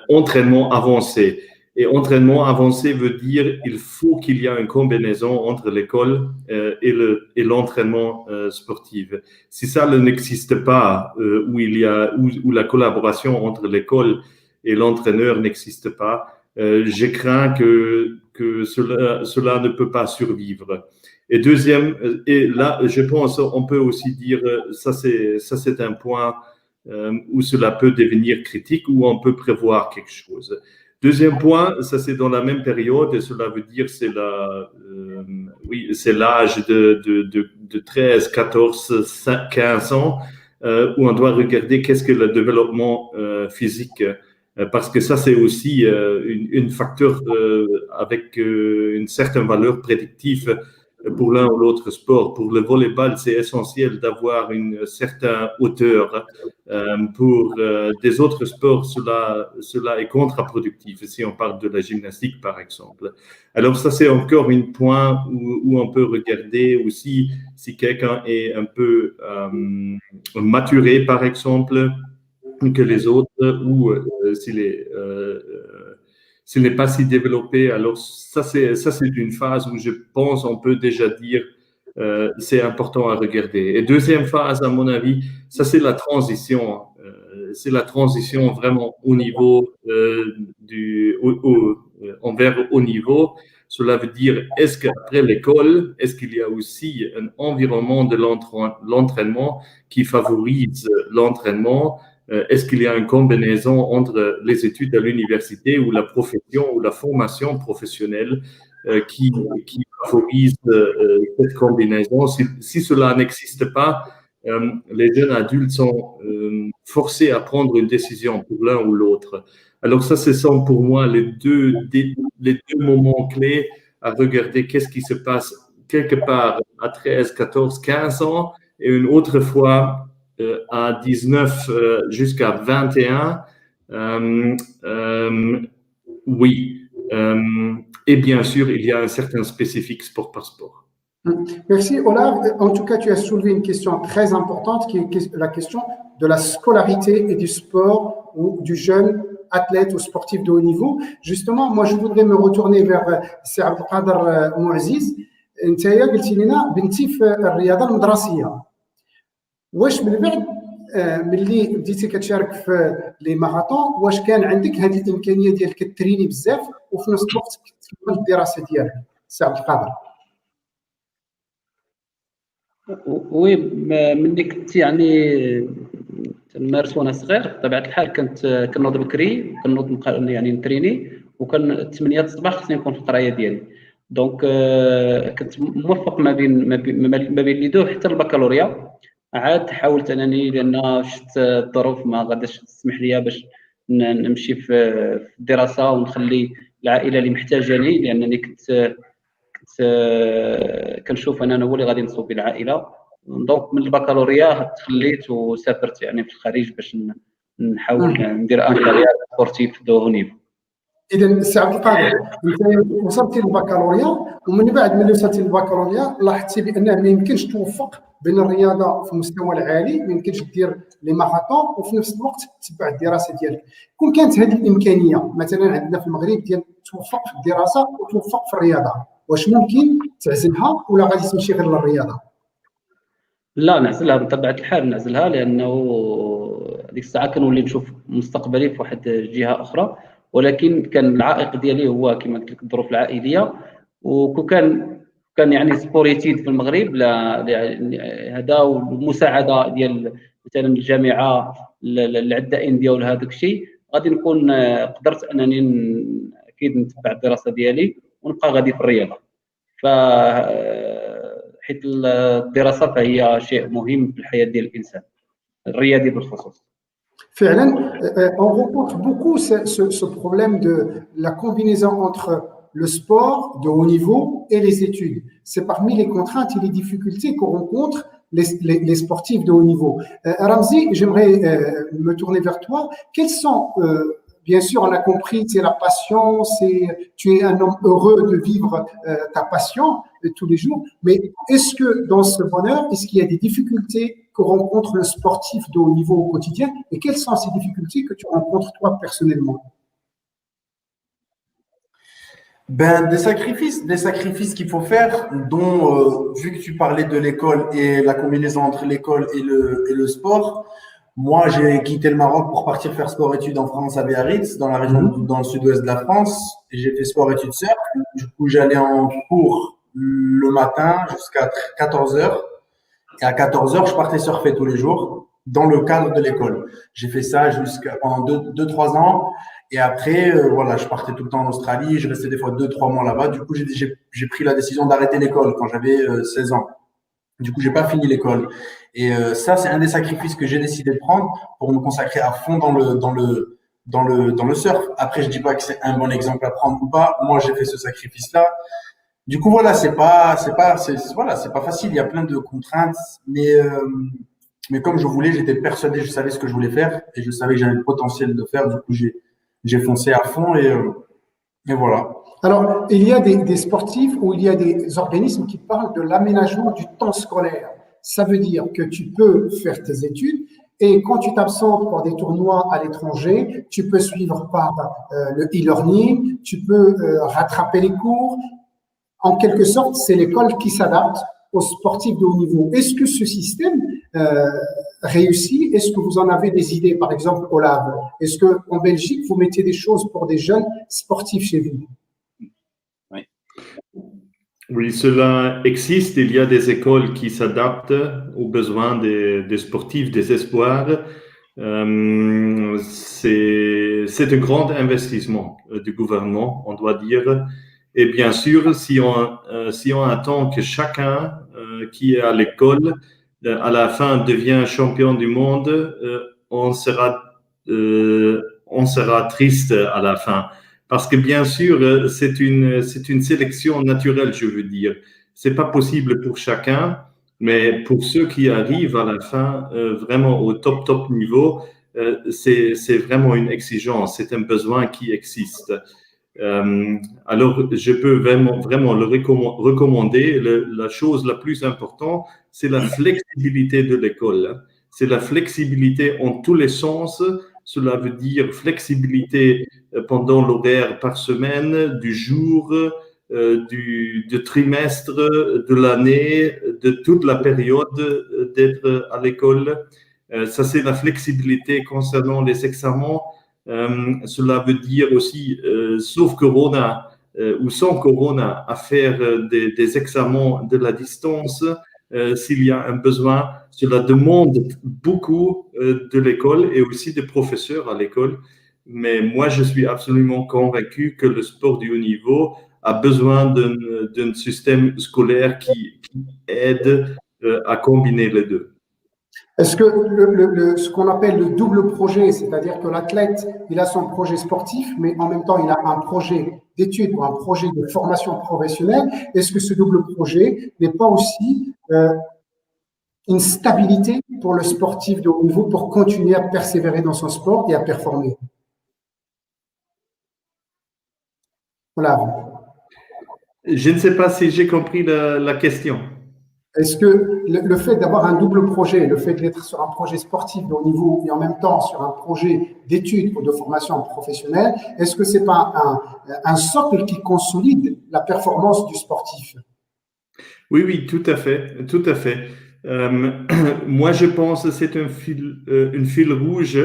entraînement avancé. Et entraînement avancé veut dire il faut qu'il y ait une combinaison entre l'école et l'entraînement sportif. Si ça n'existe pas, où la collaboration entre l'école et l'entraîneur n'existe pas, je crains que cela ne peut pas survivre. Et deuxième, et là, je pense, on peut aussi dire, ça c'est un point où cela peut devenir critique, où on peut prévoir quelque chose. Deuxième point, ça c'est dans la même période, et cela veut dire c'est l'âge de 13, 14, 15 ans, où on doit regarder qu'est-ce que le développement physique, parce que ça, c'est aussi un facteur avec une certaine valeur prédictive pour l'un ou l'autre sport. Pour le volleyball, c'est essentiel d'avoir une certaine hauteur. Pour des autres sports, cela est contre-productif, si on parle de la gymnastique, par exemple. Alors ça, c'est encore un point où on peut regarder aussi si quelqu'un est un peu maturé, par exemple, que les autres, ou s'il n'est pas si développé. Alors ça c'est une phase où je pense on peut déjà dire c'est important à regarder. Et deuxième phase, à mon avis, ça c'est la transition. C'est la transition vraiment au niveau envers haut niveau. Cela veut dire, est-ce qu'après l'école, est-ce qu'il y a aussi un environnement de l'entraînement qui favorise l'entraînement? Est-ce qu'il y a une combinaison entre les études à l'université ou la profession ou la formation professionnelle qui favorise cette combinaison? Si cela n'existe pas, les jeunes adultes sont forcés à prendre une décision pour l'un ou l'autre. Alors ça, ce sont pour moi les deux moments clés à regarder qu'est-ce qui se passe quelque part à 13, 14, 15 ans et une autre fois à 19 jusqu'à 21 Oui. Et bien sûr, il y a un certain spécifique sport par sport. Merci Olaf. En tout cas, tu as soulevé une question très importante qui est la question de la scolarité et du sport ou du jeune athlète ou sportif de haut niveau. Justement, moi, je voudrais me retourner vers Sir Abdelkader Mouaziz. انت قلتي لنا بنتي في الرياضه المدرسيه واش من بعد ملي بديتي كتشارك في لي ماراثون واش كان عندك هذه الامكانيه ديال كتريني بزاف وفي نفس الوقت كتكمل الدراسه ديالك سي عبد القادر؟ وي ملي كنت يعني تنمارس وانا صغير بطبيعه الحال كنوض بكري كنوض يعني نتريني وكان 8 الصباح خصني نكون في القرايه ديالي دونك كنت موفق ما بين لي دو حتى البكالوريا عاد حاولت انني لان شفت الظروف ما غاداش تسمح لي باش نمشي في الدراسه ونخلي العائله اللي محتاجاني لانني كنت كنشوف انا هو اللي غادي نصوب العائله دونك من البكالوريا تخليت وسافرت يعني في الخارج باش نحاول ندير ان كارير سبورتيف دو نيفو. اذا سي عبد القادر انت وصلتي للبكالوريا ومن بعد ملي وصلتي للبكالوريا لاحظتي بانه ما يمكنش توفق بين الرياضه في المستوى العالي ما يمكنش دير لي ماراثون وفي نفس الوقت تتبع الدراسه ديالك. كون كانت هذه الامكانيه مثلا عندنا في المغرب ديال توفق في الدراسه وتوفق في الرياضه واش ممكن تعزلها ولا غادي تمشي غير للرياضه؟ لا نعزلها بطبيعه الحال نعزلها لانه ديك الساعه كنولي نشوف مستقبلي في واحد الجهه اخرى ولكن كان العائق ديالي هو كما قلت لك الظروف العائليه وكان يعني سبوريتيد في المغرب هذا والمساعده ديال مثلا الجامعه العدائين ديال هذاك الشيء غادي نكون قدرت انني اكيد نتبع الدراسه ديالي ونبقى غادي في الرياضه ف حيت الدراسه فهي شيء مهم في الحياه ديال الانسان الرياضي بالخصوص. Failan, on rencontre beaucoup ce problème de la combinaison entre le sport de haut niveau et les études. C'est parmi les contraintes et les difficultés qu'on rencontre les sportifs de haut niveau. Ramzi, j'aimerais me tourner vers toi. Quels sont, bien sûr, on a compris, c'est la passion, tu es un homme heureux de vivre ta passion tous les jours, mais est-ce que dans ce bonheur, est-ce qu'il y a des difficultés que rencontre le sportif de haut niveau au quotidien et quelles sont ces difficultés que tu rencontres toi personnellement? Des sacrifices qu'il faut faire, dont, vu que tu parlais de l'école et la combinaison entre l'école et le sport, moi, j'ai quitté le Maroc pour partir faire sport-études en France à Biarritz, dans la région, dans le sud-ouest de la France. Et j'ai fait sport-études surf. Du coup, j'allais en cours le matin jusqu'à 14 heures. Et à 14 heures, je partais surfer tous les jours dans le cadre de l'école. J'ai fait ça pendant 2-3 ans. Et après, voilà, je partais tout le temps en Australie. Je restais des fois 2-3 mois là-bas. Du coup, j'ai pris la décision d'arrêter l'école quand j'avais 16 ans. Du coup, j'ai pas fini l'école. Et ça, c'est un des sacrifices que j'ai décidé de prendre pour me consacrer à fond dans le surf. Après, je dis pas que c'est un bon exemple à prendre ou pas. Moi, j'ai fait ce sacrifice-là. Du coup, voilà, c'est pas facile. Il y a plein de contraintes, mais comme je voulais, j'étais persuadé, je savais ce que je voulais faire et je savais que j'avais le potentiel de faire. Du coup, j'ai foncé à fond et voilà. Alors, il y a des sportifs ou il y a des organismes qui parlent de l'aménagement du temps scolaire. Ça veut dire que tu peux faire tes études et quand tu t'absentes pour des tournois à l'étranger, tu peux suivre par le e-learning, tu peux rattraper les cours. En quelque sorte, c'est l'école qui s'adapte aux sportifs de haut niveau. Est-ce que ce système réussit? Est-ce que vous en avez des idées, par exemple, au lab? Est-ce qu'en Belgique, vous mettez des choses pour des jeunes sportifs chez vous? Oui, cela existe. Il y a des écoles qui s'adaptent aux besoins des sportifs, des espoirs. C'est un grand investissement du gouvernement, on doit dire. Et bien sûr, si on attend que chacun qui est à l'école, à la fin, devient champion du monde, on sera triste à la fin. Parce que bien sûr, c'est une sélection naturelle, je veux dire. C'est pas possible pour chacun, mais pour ceux qui arrivent à la fin, vraiment au top niveau, c'est vraiment une exigence, c'est un besoin qui existe. Alors, je peux vraiment le recommander. La chose la plus importante, c'est la flexibilité de l'école. C'est la flexibilité en tous les sens. Cela veut dire flexibilité pendant l'horaire par semaine, du jour, du trimestre, de l'année, de toute la période d'être à l'école. Ça, c'est la flexibilité concernant les examens. Cela veut dire aussi, sauf Corona ou sans Corona, à faire des examens de la distance s'il y a un besoin. Cela demande beaucoup de l'école et aussi des professeurs à l'école. Mais moi, je suis absolument convaincu que le sport du haut niveau a besoin d'un système scolaire qui aide à combiner les deux. Est-ce que ce qu'on appelle le double projet, c'est-à-dire que l'athlète, il a son projet sportif, mais en même temps, il a un projet d'études ou un projet de formation professionnelle, est-ce que ce double projet n'est pas aussi une stabilité pour le sportif de haut niveau pour continuer à persévérer dans son sport et à performer? Voilà. Je ne sais pas si j'ai compris la question. Est-ce que le fait d'avoir un double projet, le fait d'être sur un projet sportif de haut niveau et en même temps sur un projet d'études ou de formation professionnelle, est-ce que ce n'est pas un socle qui consolide la performance du sportif? Oui, tout à fait, tout à fait. Moi, je pense que c'est une fil rouge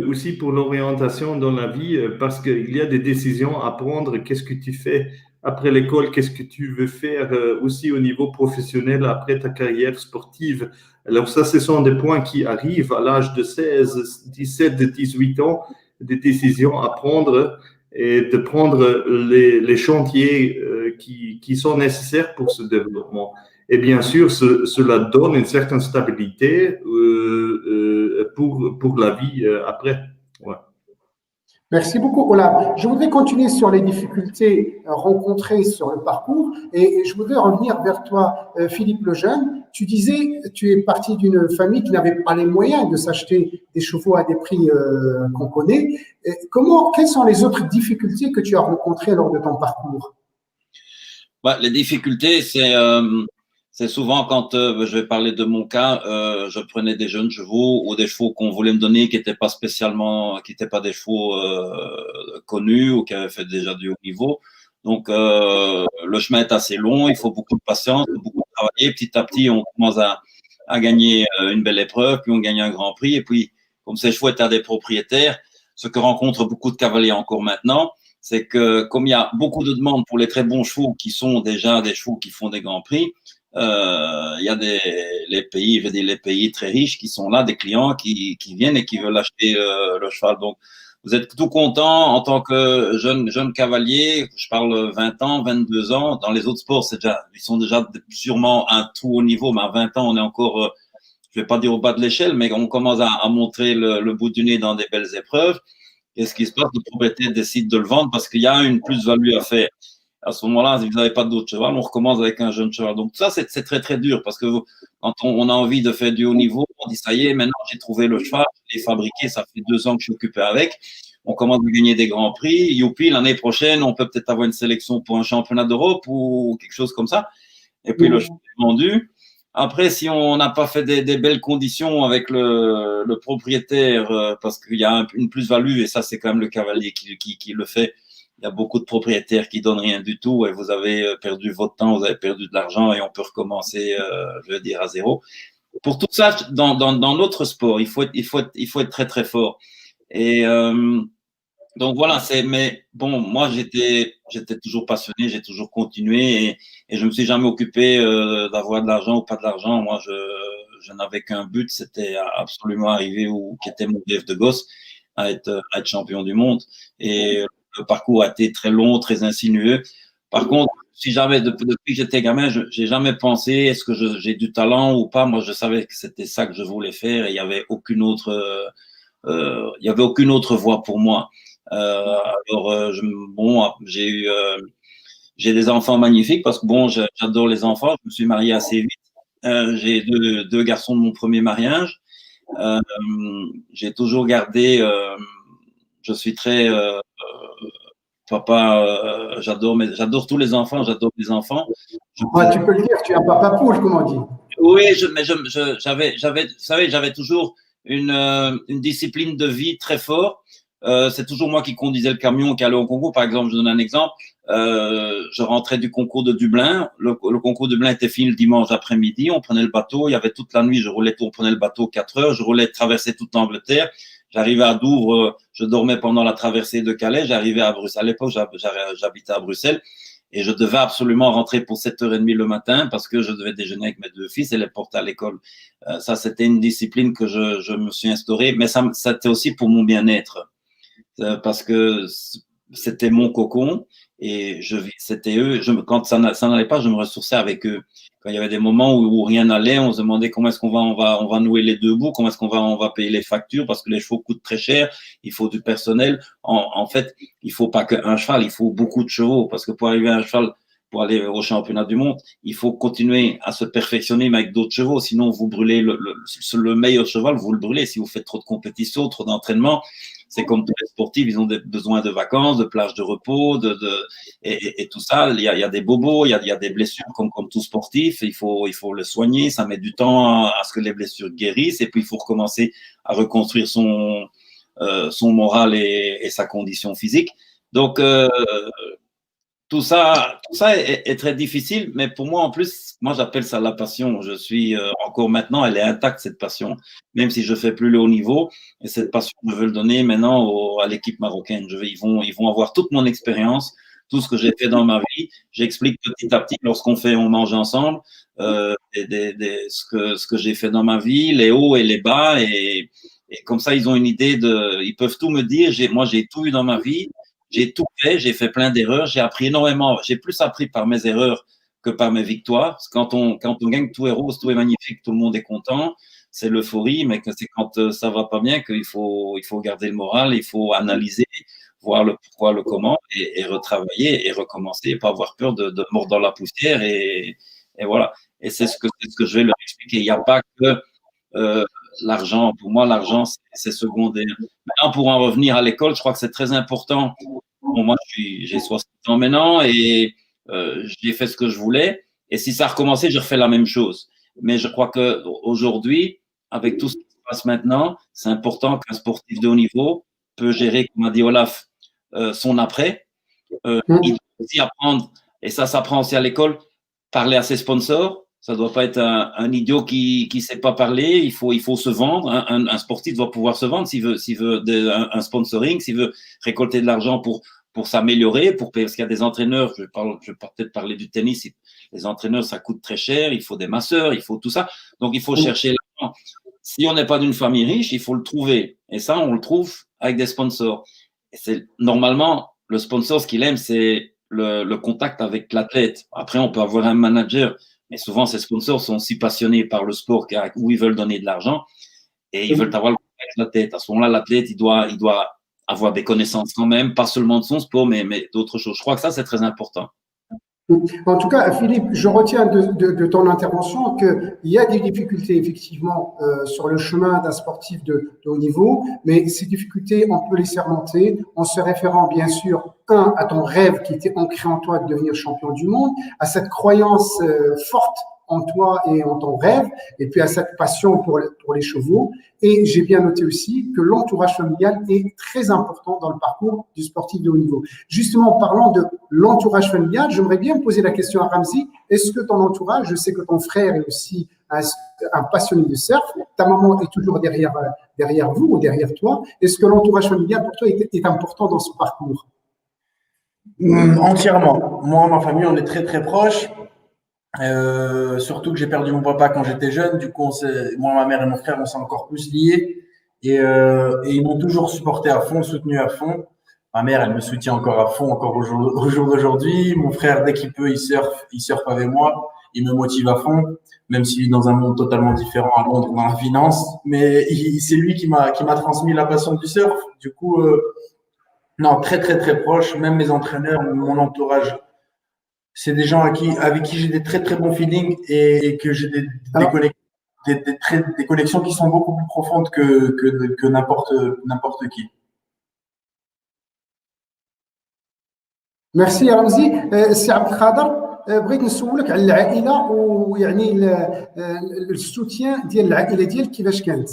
aussi pour l'orientation dans la vie parce qu'il y a des décisions à prendre. Qu'est-ce que tu fais après l'école? Qu'est-ce que tu veux faire aussi au niveau professionnel après ta carrière sportive? Alors ça, ce sont des points qui arrivent à l'âge de 16, 17, 18 ans, des décisions à prendre et de prendre les chantiers qui sont nécessaires pour ce développement. Et bien sûr, cela donne une certaine stabilité pour la vie après. Ouais. Merci beaucoup, Olaf. Je voudrais continuer sur les difficultés rencontrées sur le parcours et je voudrais revenir vers toi, Philippe Lejeune. Tu disais, tu es parti d'une famille qui n'avait pas les moyens de s'acheter des chevaux à des prix qu'on connaît. Quelles sont les autres difficultés que tu as rencontrées lors de ton parcours? Les difficultés, c'est souvent quand je vais parler de mon cas, je prenais des jeunes chevaux ou des chevaux qu'on voulait me donner qui n'étaient pas des chevaux connus ou qui avaient fait déjà du haut niveau. Donc le chemin est assez long, il faut beaucoup de patience, beaucoup de travailler. Petit à petit, on commence à gagner une belle épreuve, puis on gagne un grand prix. Et puis, comme ces chevaux étaient à des propriétaires, ce que rencontrent beaucoup de cavaliers encore maintenant, c'est que comme il y a beaucoup de demandes pour les très bons chevaux qui sont déjà des chevaux qui font des grands prix, il y a les pays très riches qui sont là, des clients qui viennent et qui veulent acheter le cheval. Donc, vous êtes tout content en tant que jeune cavalier, je parle 20 ans, 22 ans. Dans les autres sports, ils sont déjà sûrement un tout haut niveau, mais à 20 ans, on est encore, je vais pas dire au bas de l'échelle, mais on commence à montrer le bout du nez dans des belles épreuves. Qu'est-ce qui se passe? Le propriétaire décide de le vendre parce qu'il y a une plus-value à faire. À ce moment-là, si vous n'avez pas d'autre cheval, on recommence avec un jeune cheval. Donc ça, c'est très, très dur parce que quand on a envie de faire du haut niveau, on dit ça y est, maintenant j'ai trouvé le cheval, je l'ai fabriqué, ça fait 2 ans que je suis occupé avec. On commence à gagner des grands prix. Youpi, l'année prochaine, on peut peut-être avoir une sélection pour un championnat d'Europe ou quelque chose comme ça. Et puis le cheval est vendu. Après, si on n'a pas fait des belles conditions avec le propriétaire, parce qu'il y a une plus-value, et ça, c'est quand même le cavalier qui le fait. Il y a beaucoup de propriétaires qui donnent rien du tout et vous avez perdu votre temps, vous avez perdu de l'argent et on peut recommencer, je veux dire, à zéro. Pour tout ça, dans notre sport, il faut être très, très fort. Et donc voilà, mais bon, moi j'étais toujours passionné, j'ai toujours continué et je me suis jamais occupé d'avoir de l'argent ou pas de l'argent. Moi, je n'avais qu'un but, c'était absolument arriver qui était mon rêve de gosse, à être champion du monde. Et le parcours a été très long, très insinueux. Par contre, si jamais depuis que j'étais gamin, j'ai jamais pensé est-ce que j'ai du talent ou pas. Moi, je savais que c'était ça que je voulais faire et il y avait aucune autre voie pour moi. Alors, j'ai des enfants magnifiques parce que bon, j'adore les enfants. Je me suis marié assez vite. J'ai deux garçons de mon premier mariage J'ai toujours gardé, je suis très papa, j'adore tous les enfants, j'adore les enfants. Ouais, tu peux le dire, tu es un papa poule, comme on dit. Oui, vous savez, j'avais toujours une discipline de vie très forte. C'est toujours moi qui conduisais le camion qui allait au concours. Par exemple, je donne un exemple. Je rentrais du concours de Dublin. Le concours de Dublin était fini le dimanche après-midi. On prenait le bateau. Il y avait toute la nuit. Je roulais tout. On prenait le bateau 4 heures. Je roulais traverser toute l'Angleterre. J'arrivais à Douvres. Je dormais pendant la traversée de Calais. J'arrivais à Bruxelles. À l'époque, j'habitais à Bruxelles. Et je devais absolument rentrer pour 7h30 le matin parce que je devais déjeuner avec mes 2 fils et les porter à l'école. Ça, c'était une discipline que je me suis instaurée. Mais ça, c'était aussi pour mon bien-être. Parce que c'était mon cocon et c'était eux. Quand ça n'allait pas, je me ressourçais avec eux. Quand il y avait des moments où rien n'allait, on se demandait comment est-ce qu'on va nouer les 2 bouts, comment est-ce qu'on va payer les factures parce que les chevaux coûtent très cher, il faut du personnel. En fait, il faut pas qu'un cheval, il faut beaucoup de chevaux parce que pour arriver à un cheval, pour aller au championnat du monde, il faut continuer à se perfectionner mais avec d'autres chevaux. Sinon, vous brûlez le meilleur cheval, vous le brûlez. Si vous faites trop de compétition, trop d'entraînement, c'est comme tous les sportifs, ils ont besoin de vacances, de plages de repos, et tout ça. Il y a des bobos, il y a des blessures comme tout sportif. Il faut le soigner. Ça met du temps à ce que les blessures guérissent. Et puis, il faut recommencer à reconstruire son moral et sa condition physique. Donc, tout ça est très difficile, mais pour moi, en plus, moi, j'appelle ça la passion. Je suis encore maintenant, elle est intacte, cette passion, même si je fais plus le haut niveau. Et cette passion, je veux le donner maintenant à l'équipe marocaine. Ils vont avoir toute mon expérience, tout ce que j'ai fait dans ma vie. J'explique petit à petit lorsqu'on mange ensemble, ce que j'ai fait dans ma vie, les hauts et les bas. Et comme ça, ils ont une idée ils peuvent tout me dire. Moi, j'ai tout eu dans ma vie. J'ai tout fait, j'ai fait plein d'erreurs, j'ai appris énormément. J'ai plus appris par mes erreurs que par mes victoires. Parce que quand on gagne, tout est rose, tout est magnifique, tout le monde est content. C'est l'euphorie, mais c'est quand ça va pas bien qu'il faut garder le moral, il faut analyser, voir le pourquoi, le comment, et retravailler et recommencer, et pas avoir peur de mordre dans la poussière. Et voilà. Et c'est ce que je vais leur expliquer. Il n'y a pas que l'argent. Pour moi, l'argent, c'est secondaire. Maintenant, pour en revenir à l'école, je crois que c'est très important. Bon, moi, j'ai 60 ans maintenant et j'ai fait ce que je voulais. Et si ça recommençait, je refais la même chose. Mais je crois qu'aujourd'hui, avec tout ce qui se passe maintenant, c'est important qu'un sportif de haut niveau peut gérer, comme a dit Olaf, son après. Il doit aussi apprendre, et ça s'apprend aussi à l'école, parler à ses sponsors. Ça doit pas être un idiot qui sait pas parler. Il faut se vendre. Un sportif doit pouvoir se vendre s'il veut un sponsoring, s'il veut récolter de l'argent pour s'améliorer, parce qu'il y a des entraîneurs. Je vais peut-être parler du tennis. Les entraîneurs, ça coûte très cher. Il faut des masseurs, il faut tout ça. Donc il faut chercher l'argent. Si on n'est pas d'une famille riche, il faut le trouver. Et ça, on le trouve avec des sponsors. Et c'est normalement le sponsor, ce qu'il aime, c'est le contact avec l'athlète. Après, on peut avoir un manager. Mais souvent, ces sponsors sont si passionnés par le sport où ils veulent donner de l'argent et ils veulent avoir le contact avec l'athlète. À ce moment-là, l'athlète, il doit avoir des connaissances quand même, pas seulement de son sport, mais d'autres choses. Je crois que ça, c'est très important. En tout cas, Philippe, je retiens de ton intervention qu'il y a des difficultés effectivement sur le chemin d'un sportif de haut niveau, mais ces difficultés, on peut les surmonter en se référant bien sûr, à ton rêve qui était ancré en toi de devenir champion du monde, à cette croyance forte en toi et en ton rêve, et puis à cette passion pour les chevaux. Et j'ai bien noté aussi que l'entourage familial est très important dans le parcours du sportif de haut niveau. Justement, en parlant de l'entourage familial, j'aimerais bien poser la question à Ramzi. Est-ce que ton entourage, je sais que ton frère est aussi un passionné de surf, ta maman est toujours derrière vous ou derrière toi. Est-ce que l'entourage familial pour toi est important dans ce parcours? Entièrement. Moi, ma famille, on est très très proches. Surtout que j'ai perdu mon papa quand j'étais jeune. Du coup, moi, ma mère et mon frère, on s'est encore plus liés. Et ils m'ont toujours supporté à fond, soutenu à fond. Ma mère, elle me soutient encore à fond, encore au jour d'aujourd'hui. Mon frère, dès qu'il peut, il surfe avec moi. Il me motive à fond, même s'il est dans un monde totalement différent à Londres, dans la finance. Mais c'est lui qui m'a transmis la passion du surf. Du coup, non, très, très, très proche. Même mes entraîneurs, mon entourage, c'est des gens avec qui j'ai des très, très bons feelings et que j'ai des connexions des connexions qui sont beaucoup plus profondes que n'importe qui. ميرسي يا رمزي. السي عبد القادر، بغيت نسولك على العائله ويعني السوتيان ديال العائله ديالك كيفاش كانت؟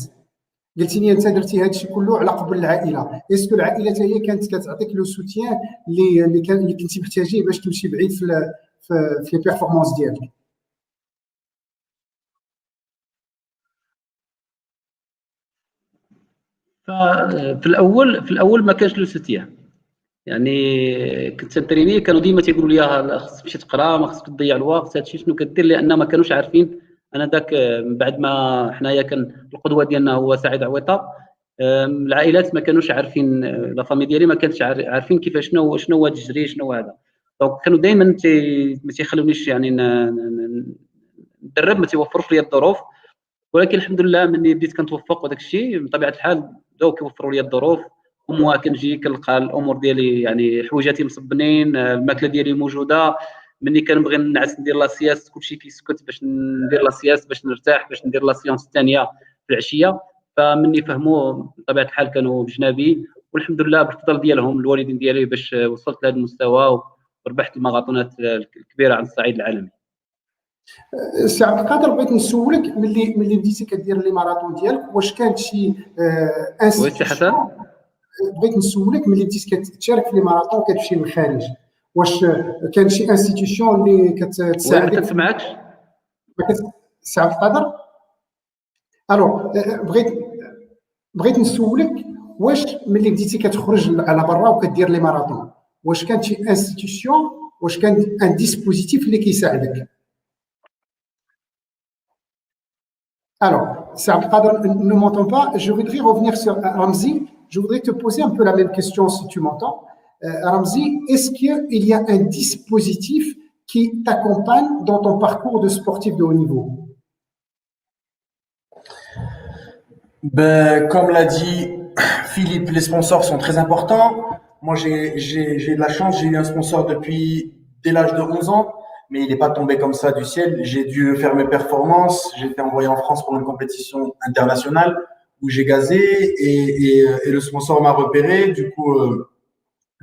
قلتي لي انت درتي هذا الشيء كله على قبل العائله، اسكو العائله حتى هي كانت كتعطيك لو سوتيان اللي كنتي محتاجيه باش تمشي بعيد في لي بيرفورمانس ديالك؟ في الاول ما كانش لو سوتيان، يعني كنت تنتريني كانوا ديما تيقولوا لي خصك تمشي تقرا، ما خصك تضيع الوقت، هادشي شنو كدير، لان ما كانوش عارفين. انا داك من بعد ما حنايا كان القدوه ديالنا هو سعيد عويطه، العائلات ما كانوش عارفين، لا فامي ديالي ما كانتش عارفين كيفاش شنو هو التجري، شنو هذا. دونك كانوا دائما ما تيخلونيش يعني ندرب، ما تيوفروش لي الظروف. ولكن الحمد لله ملي بديت كنتوفق وداك الشيء بطبيعه الحال بداو كيوفروا لي الظروف. وموا كنجي كنلقى الامور ديالي يعني حويجاتي مصبنين، الماكله ديالي موجوده. ملي كنبغي نعس ندير لا سياست كلشي كيسكت باش ندير لا سياست، باش نرتاح، باش ندير لا سيونس الثانيه في العشيه. فمني فهموا بطبيعه الحال كانوا بجنابي، والحمد لله بالفضل ديالهم الوالدين ديالي باش وصلت لهذا المستوى وربحت الماراثونات الكبيره على الصعيد العالمي. السي عبد القادر، بغيت نسولك ملي بديتي كدير لي ماراثون ديالك، واش كانت شي حسن، بغيت نسولك ملي بديتي كتشارك في لي ماراثون كتمشي للخارج، واش كان شي انستيتيوشن اللي كتساعدك؟ ما كنسمعكش السي عبد القادر. الو، بغيت نسولك واش ملي بديتي كتخرج على برا وكدير لي ماراثون، واش كانت شي انستيتيوشن، واش كان ان ديسبوزيتيف اللي كيساعدك؟ Alors, c'est Abdel Kader ne m'entend pas. Je voudrais revenir sur Ramzi. Je voudrais te poser un peu la même question si tu m'entends. Ramzi, est-ce qu'il y a un dispositif qui t'accompagne dans ton parcours de sportif de haut niveau? Comme l'a dit Philippe, les sponsors sont très importants. Moi, j'ai de la chance. J'ai eu un sponsor dès l'âge de 11 ans. Mais il n'est pas tombé comme ça du ciel. J'ai dû faire mes performances. J'ai été envoyé en France pour une compétition internationale où j'ai gazé et le sponsor m'a repéré.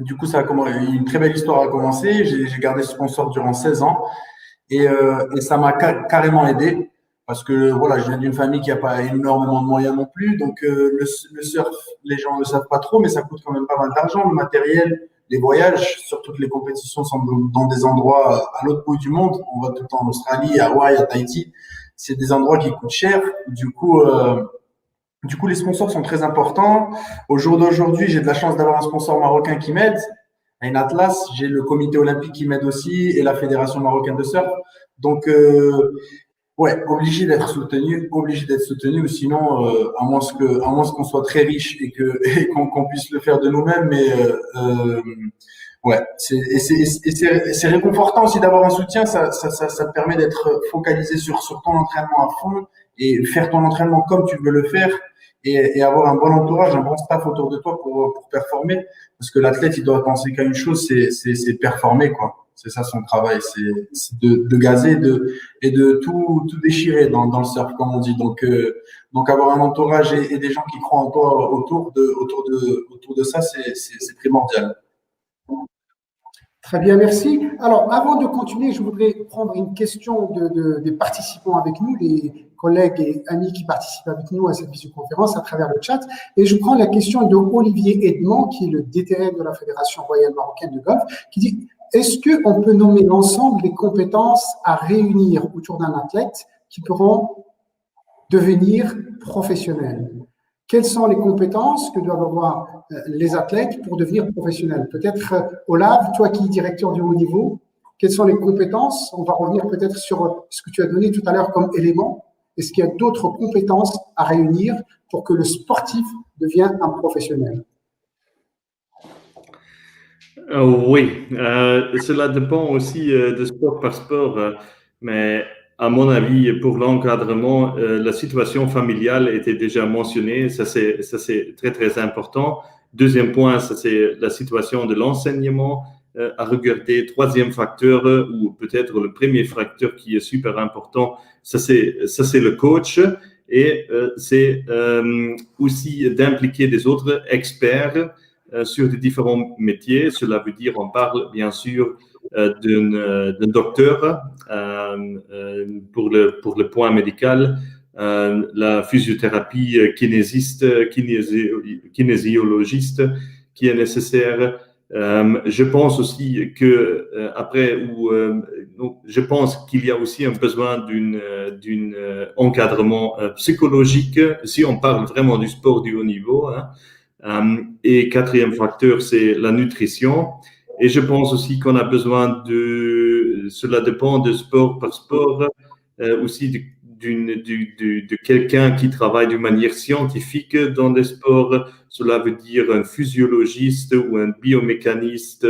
Du coup, ça a commencé. Une très belle histoire a commencé. J'ai gardé ce sponsor durant 16 ans et ça m'a carrément aidé parce que voilà, je viens d'une famille qui n'a pas énormément de moyens non plus. Donc le surf, les gens ne le savent pas trop, mais ça coûte quand même pas mal d'argent, le matériel. Les voyages sur toutes les compétitions sont dans des endroits à l'autre bout du monde. On va tout le temps en Australie, à Hawaï, à Tahiti. C'est des endroits qui coûtent cher. Du coup, les sponsors sont très importants. Au jour d'aujourd'hui, j'ai de la chance d'avoir un sponsor marocain qui m'aide. Un Atlas, j'ai le comité olympique qui m'aide aussi et la fédération marocaine de surf. Donc, ouais, obligé d'être soutenu, ou sinon, à moins qu'on soit très riche et qu'on puisse le faire de nous-mêmes, mais ouais, c'est réconfortant aussi d'avoir un soutien, ça te permet d'être focalisé sur ton entraînement à fond et faire ton entraînement comme tu veux le faire et avoir un bon entourage, un bon staff autour de toi pour performer, parce que l'athlète, il doit penser qu'à une chose, c'est performer, quoi. C'est ça son travail, c'est de gazer et de tout déchirer dans le surf, comme on dit. Donc avoir un entourage et des gens qui croient en toi autour de ça, c'est primordial. Très bien, merci. Alors, avant de continuer, je voudrais prendre une question des participants avec nous, les collègues et amis qui participent avec nous à cette visioconférence à travers le chat. Et je prends la question de Olivier Edmond, qui est le DTN de la Fédération royale marocaine de golf, qui dit: est-ce qu'on peut nommer l'ensemble des compétences à réunir autour d'un athlète qui pourront devenir professionnels? Quelles sont les compétences que doivent avoir les athlètes pour devenir professionnels? Peut-être, Olav, toi qui es directeur du haut niveau, quelles sont les compétences? On va revenir peut-être sur ce que tu as donné tout à l'heure comme élément. Est-ce qu'il y a d'autres compétences à réunir pour que le sportif devienne un professionnel? Oui, cela dépend aussi de sport par sport, mais à mon avis, pour l'encadrement, la situation familiale était déjà mentionnée, ça c'est très très important. Deuxième point, ça c'est la situation de l'enseignement, à regarder. Troisième facteur, ou peut-être le premier facteur qui est super important, ça c'est le coach. Et c'est aussi d'impliquer des autres experts sur des différents métiers. Cela veut dire, on parle bien sûr d'un docteur pour le point médical, la physiothérapie, kinésiologiste qui est nécessaire. Je pense aussi que je pense qu'il y a aussi un besoin d'un encadrement psychologique si on parle vraiment du sport du haut niveau. Et quatrième facteur, c'est la nutrition. Et je pense aussi qu'on a besoin cela dépend de sport par sport, aussi de quelqu'un qui travaille d'une manière scientifique dans les sports. Cela veut dire un physiologiste ou un biomécaniste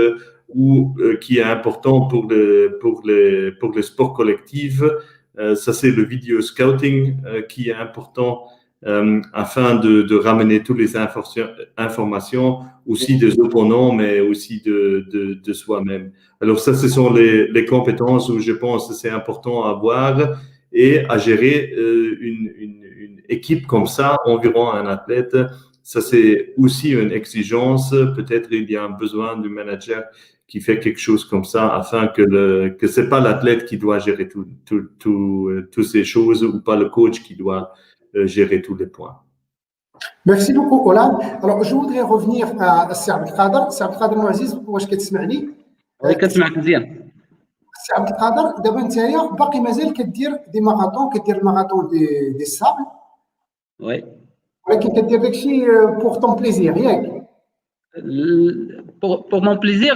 ou qui est important pour le sport collectif. Ça, c'est le video scouting qui est important afin de ramener toutes les informations, aussi des opponents, mais aussi de soi-même. Alors ça, ce sont les compétences où je pense que c'est important à avoir et à gérer une équipe comme ça, environ un athlète. Ça, c'est aussi une exigence. Peut-être il y a un besoin du manager qui fait quelque chose comme ça afin que c'est pas l'athlète qui doit gérer toutes ces choses ou pas le coach qui doit gérer tous les points. Merci beaucoup, Olad. Alors, je voudrais revenir à Sir Abdelkader. Sir Abdelkader Mouaziz, واش كتسمعني؟ كنسمعك مزيان. سي عبد القادر، دابا نتايا باقي مازال كدير دي ماراطون، كدير الماراطون دي سابل. وي. ولكن كدير داكشي بور طون بليزير ياك؟ pour mon plaisir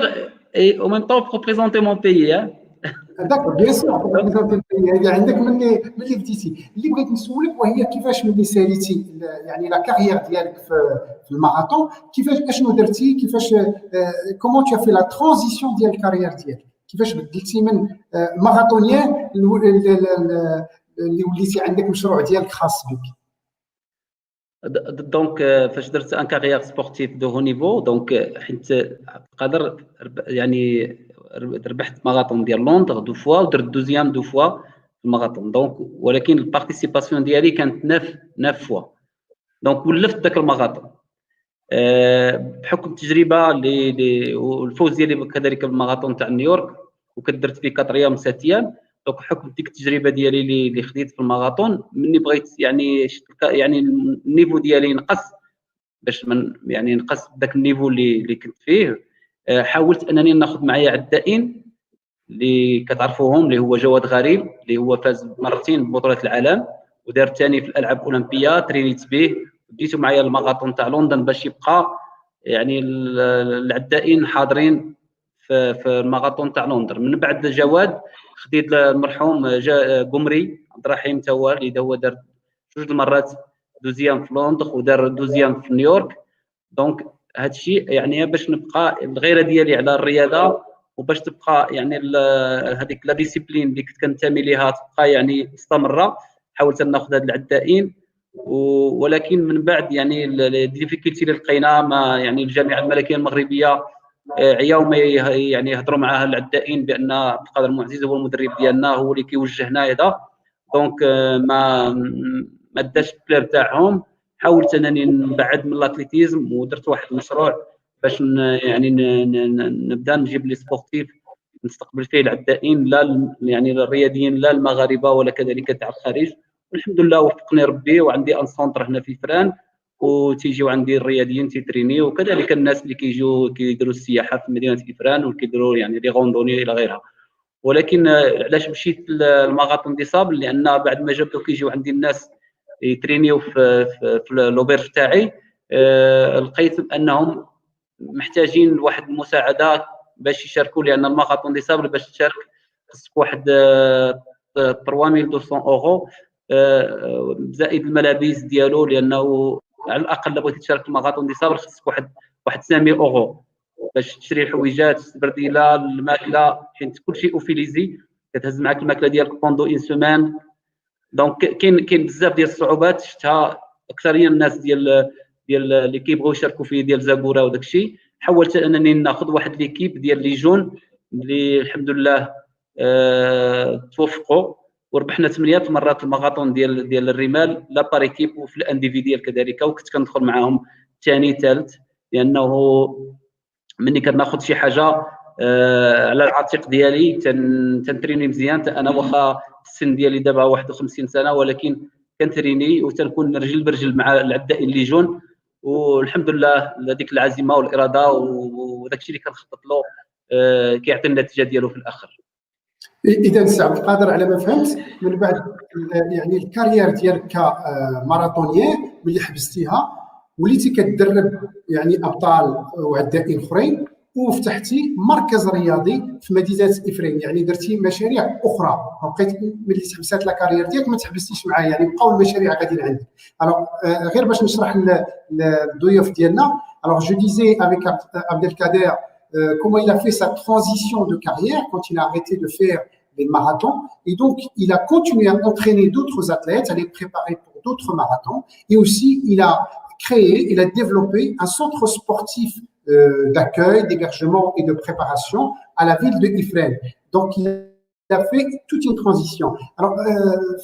et en même temps pour représenter mon pays. داكور بيان سور بور ريبريزونتي البيي. هذا عندك ملي بديتي. اللي بغيت نسولك وهي كيفاش ملي ساليتي يعني لا كارير ديالك في الماراطون، كيفاش اشنو درتي، كيفاش كومون تو في لا ترانزيسيون ديال الكارير ديالك، كيفاش بدلتي من ماراطونيان اللي وليتي عندك مشروع ديالك خاص بك. دونك فاش درت ان كارير سبورتيف دو هو نيفو، دونك حيت قادر يعني ربحت ماراطون ديال لندن دو فوا ودرت دوزيام دو فوا في الماراطون، دونك ولكن البارتيسيباسيون ديالي كانت 9 فوا، دونك ولفت داك الماراطون بحكم التجربه والفوز ديالي كذلك بالماراطون تاع نيويورك، وكدرت فيه 4 ايام 6 ايام. دونك بحكم ديك التجربه ديالي اللي خديت في الماراطون، مني بغيت يعني النيفو ديالي نقص باش من يعني نقص داك النيفو اللي كنت فيه. حاولت انني ناخذ معايا عدائين اللي كتعرفوهم، اللي هو جواد غريب اللي هو فاز مرتين ببطوله العالم ودار ثاني في الالعاب الاولمبيه، ترينيت به وديتو معايا الماراطون تاع لندن باش يبقى يعني العدائين حاضرين في الماراطون تاع لندن. من بعد جواد خديت المرحوم قمري عبد الرحيم تا هو اللي هو دار 2 المرات دوزيام في لندن ودار دوزيام في نيويورك. دونك هذا الشيء يعني باش نبقى الغيره ديالي على الرياضه، وباش تبقى يعني هذيك لا ديسيبلين اللي كنت كنتمي ليها تبقى يعني مستمره. حاولت ان ناخذ هاد العدائين، ولكن من بعد يعني الديفيكولتي اللي لقينا ما يعني الجامعه الملكيه المغربيه عياو ما يعني يهضروا معها العدائين بان عبد القادر معزز هو المدرب ديالنا، هو اللي كيوجهنا هذا. دونك ما داش البلير تاعهم. حاولت انني نبعد من الاتليتيزم ودرت واحد المشروع باش يعني نبدا نجيب لي سبورتيف نستقبل فيه العدائين، لا يعني الرياضيين لا المغاربه ولا كذلك تاع الخارج. والحمد لله وفقني ربي، وعندي ان سونتر هنا في فران وتيجيو عندي الرياضيين تيتريني، وكذلك الناس اللي كيجيو كيديروا السياحه في مدينه كفران وكيديروا يعني لي غوندوني الى غيرها. ولكن علاش مشيت الماراطون دي صابل؟ لان بعد ما جابوا كيجيو عندي الناس يترينيو في لوبيرج تاعي، لقيت انهم محتاجين واحد المساعده باش يشاركوا، لان الماراطون دي صابل باش تشارك خصك واحد 3200 اورو زائد الملابس ديالو، لانه على الاقل الا بغيتي تشارك في الماراطون دي صابل خصك واحد 900 اورو باش تشري الحويجات البرديله الماكله، حيت كلشي اوفيليزي كتهز معاك الماكله ديالك بوندو اون سيمان. دونك كاين بزاف ديال الصعوبات شفتها اكثريه الناس ديال اللي كيبغيو يشاركوا فيه ديال زاكورا وداك الشيء. حاولت انني ناخذ واحد ليكيب ديال لي جون اللي الحمد لله توفقوا وربحنا 8 مرات الماراثون ديال الرمال لا بار ايكيب وفي الانديفيديال كذلك، وكنت كندخل معاهم ثاني ثالث، لانه مني كناخذ شي حاجه على العاتق ديالي تنتريني مزيان. انا واخا السن ديالي دابا 51 سنه ولكن كنتريني وتنكون رجل برجل مع العدائين اللي جون، والحمد لله هذيك العزيمه والاراده وداك الشيء اللي كنخطط له كيعطي النتيجه ديالو في الاخر. اذا سي عبد القادر على ما فهمت من بعد يعني الكارير ديالك كماراثونيان ملي حبستيها وليتي كتدرب يعني ابطال وعدائين اخرين وفتحتي مركز رياضي في مدينه افرين، يعني درتي مشاريع اخرى، بقيت ملي تحبسات لا كارير ديالك ما تحبستيش معايا، يعني بقاو المشاريع غاديين عندك. الوغ غير باش نشرح للضيوف ديالنا، الوغ جو ديزي افيك عبد القادر comment il a fait sa transition de carrière quand il a arrêté de faire les marathons, et donc il a continué à entraîner d'autres athlètes, à les préparer pour d'autres marathons, et aussi il a créé, il a développé un centre sportif d'accueil, d'hébergement et de préparation à la ville de Ifrane. Donc il a fait toute une transition. Alors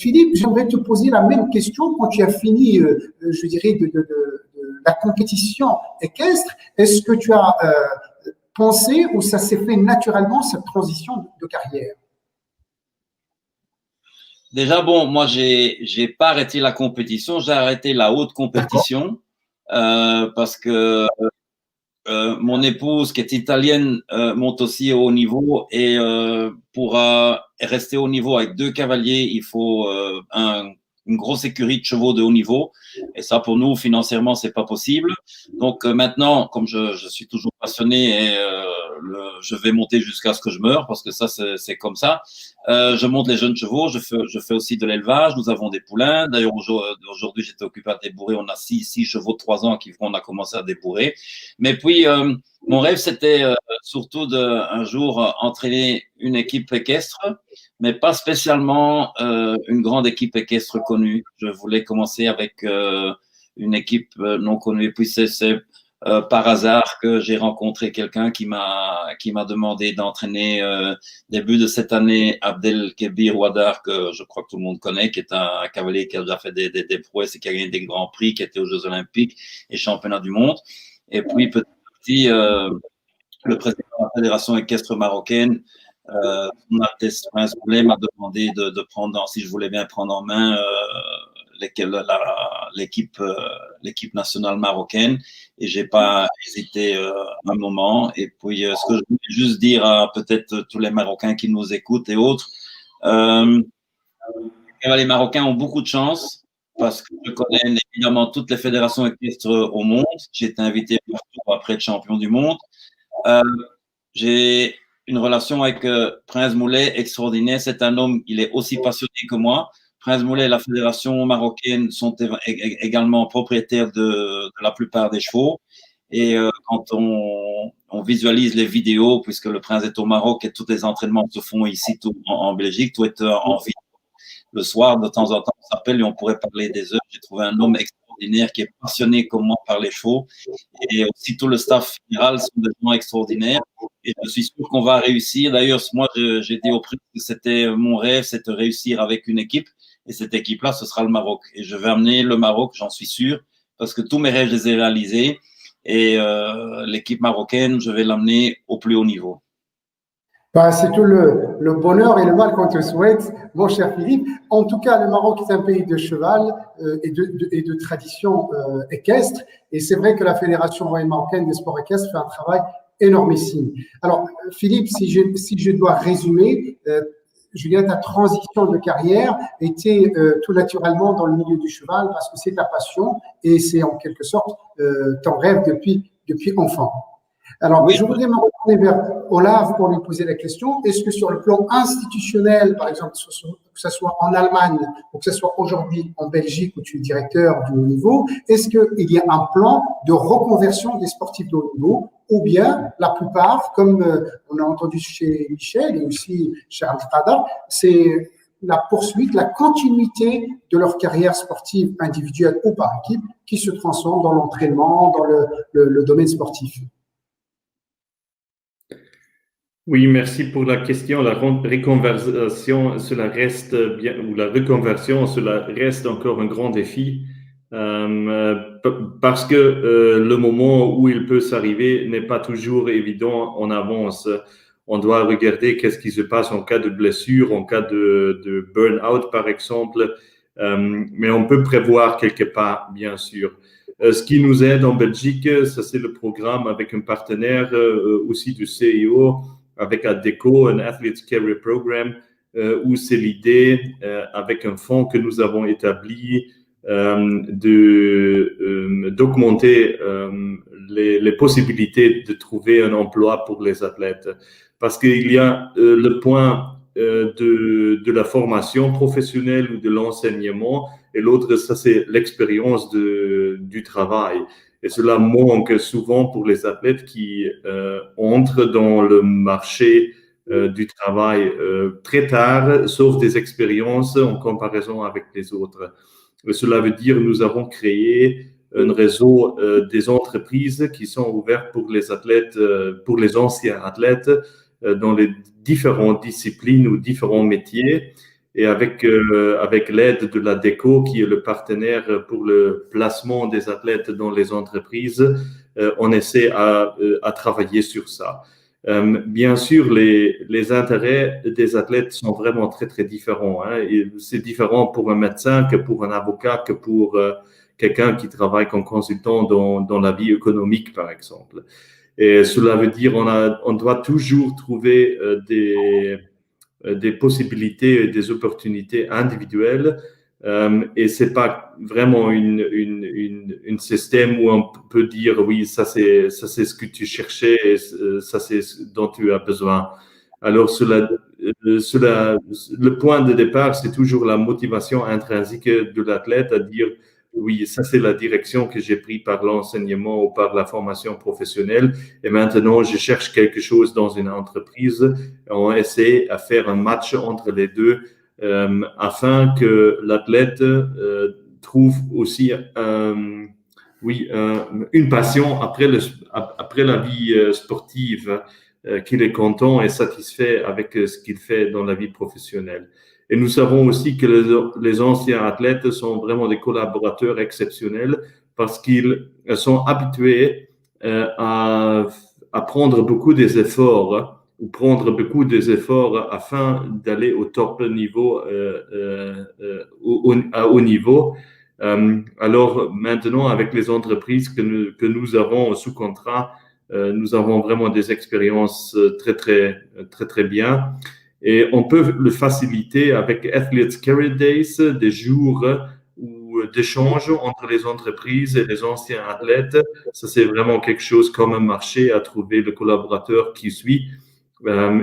Philippe, j'aimerais te poser la même question quand tu as fini, je dirais, de la compétition équestre. Est-ce que tu as pensé ou ça s'est fait naturellement cette transition de carrière? Déjà, bon, moi, j'ai pas arrêté la compétition, j'ai arrêté la haute compétition parce que mon épouse, qui est italienne, monte aussi au haut niveau et pour rester au niveau avec 2 cavaliers, il faut une grosse écurie de chevaux de haut niveau. Et ça, pour nous, financièrement, c'est pas possible. Donc maintenant, comme je suis toujours passionné et je vais monter jusqu'à ce que je meure, parce que ça, c'est comme ça. Je monte les jeunes chevaux. Je fais aussi de l'élevage. Nous avons des poulains. D'ailleurs, aujourd'hui, j'étais occupé à débourrer. On a 6 chevaux de 3 ans qu'on a commencé à débourrer. Mais puis, mon rêve, c'était surtout un jour entraîner une équipe équestre, mais pas spécialement une grande équipe équestre connue. Je voulais commencer avec une équipe non connue. Et puis, c'est par hasard que j'ai rencontré quelqu'un qui m'a demandé d'entraîner début de cette année Abdelkebir Ouadar, que je crois que tout le monde connaît, qui est un cavalier qui a déjà fait des prouesses et qui a gagné des grands prix, qui était aux Jeux Olympiques et championnats du monde. Et puis, petit le président de la Fédération équestre marocaine, son Altesse Prince Moulay, m'a demandé de prendre, si je voulais bien prendre en main l'équipe nationale marocaine, et j'ai pas hésité un moment. Et puis, ce que je voulais juste dire à peut-être tous les Marocains qui nous écoutent et autres, les Marocains ont beaucoup de chance, parce que je connais évidemment toutes les fédérations équestres au monde. J'ai été invité partout après être champion du monde. J'ai une relation avec Prince Moulay extraordinaire. C'est un homme, il est aussi passionné que moi. Prince Moulay et la fédération marocaine sont également propriétaires de la plupart des chevaux. Et quand on visualise les vidéos, puisque le prince est au Maroc et tous les entraînements se font ici en Belgique, tout est en vidéo. Le soir, de temps en temps, on s'appelle et on pourrait parler des heures. J'ai trouvé un homme extraordinaire qui est passionné comme moi par les chevaux. Et aussi tout le staff fédéral sont des gens extraordinaires. Et je suis sûr qu'on va réussir. D'ailleurs, moi, j'ai dit au prince que c'était mon rêve, c'est de réussir avec une équipe. Et cette équipe-là, ce sera le Maroc. Et je vais amener le Maroc, j'en suis sûr, parce que tous mes rêves, je les ai réalisés. Et l'équipe marocaine, je vais l'amener au plus haut niveau. Ben, c'est tout le bonheur et le mal qu'on te souhaite, mon cher Philippe. En tout cas, le Maroc est un pays de cheval et de tradition équestre. Et c'est vrai que la Fédération royale marocaine des sports équestres fait un travail énormissime. Alors, Philippe, si je dois résumer, Julien, ta transition de carrière était tout naturellement dans le milieu du cheval parce que c'est ta passion et c'est en quelque sorte ton rêve depuis enfant. Alors, oui. Je voudrais me retourner vers Olaf pour lui poser la question. Est-ce que sur le plan institutionnel, par exemple, que ce soit en Allemagne ou que ce soit aujourd'hui en Belgique où tu es directeur du haut niveau, est-ce qu'il y a un plan de reconversion des sportifs de haut niveau ou bien la plupart, comme on a entendu chez Michel et aussi chez Abdelkader, c'est la poursuite, la continuité de leur carrière sportive individuelle ou par équipe qui se transforme dans l'entraînement, dans le domaine sportif? Oui, merci pour la question. La reconversion, cela reste bien, ou la reconversion, cela reste encore un grand défi parce que le moment où il peut s'arriver n'est pas toujours évident en avance. On doit regarder qu'est-ce qui se passe en cas de blessure, en cas de burn-out, par exemple, mais on peut prévoir quelque part, bien sûr. Ce qui nous aide en Belgique, ça c'est le programme avec un partenaire aussi du CIO avec ADECO, un Athletes Career Program, où c'est l'idée, avec un fonds que nous avons établi, d'augmenter les possibilités de trouver un emploi pour les athlètes. Parce qu'il y a le point de la formation professionnelle ou de l'enseignement, et l'autre, ça c'est l'expérience du travail. Et cela manque souvent pour les athlètes qui entrent dans le marché du travail très tard, sauf des expériences en comparaison avec les autres. Et cela veut dire que nous avons créé un réseau des entreprises qui sont ouvertes pour les athlètes, pour les anciens athlètes dans les différentes disciplines ou différents métiers. Et avec l'aide de l'ADECO, qui est le partenaire pour le placement des athlètes dans les entreprises, on essaie à travailler sur ça. Bien sûr, les intérêts des athlètes sont vraiment très, très différents. Hein. C'est différent pour un médecin que pour un avocat, que pour quelqu'un qui travaille comme consultant dans la vie économique, par exemple. Et cela veut dire on doit toujours trouver des possibilités et des opportunités individuelles. Et c'est pas vraiment un système où on peut dire oui, ça c'est ce que tu cherchais et ça c'est ce dont tu as besoin. Alors le point de départ, c'est toujours la motivation intrinsèque de l'athlète à dire oui, ça c'est la direction que j'ai prise par l'enseignement ou par la formation professionnelle. Et maintenant, je cherche quelque chose dans une entreprise. On essaie à faire un match entre les deux afin que l'athlète trouve aussi une passion après la vie sportive, qu'il est content et satisfait avec ce qu'il fait dans la vie professionnelle. Et nous savons aussi que les anciens athlètes sont vraiment des collaborateurs exceptionnels parce qu'ils sont habitués à prendre beaucoup des efforts ou prendre beaucoup des efforts afin d'aller au top niveau, à haut niveau. Alors maintenant, avec les entreprises que nous avons sous contrat, nous avons vraiment des expériences très, très, très, très bien. Et on peut le faciliter avec Athletes Career Days, des jours d'échange entre les entreprises et les anciens athlètes. Ça, c'est vraiment quelque chose comme un marché à trouver le collaborateur qui suit.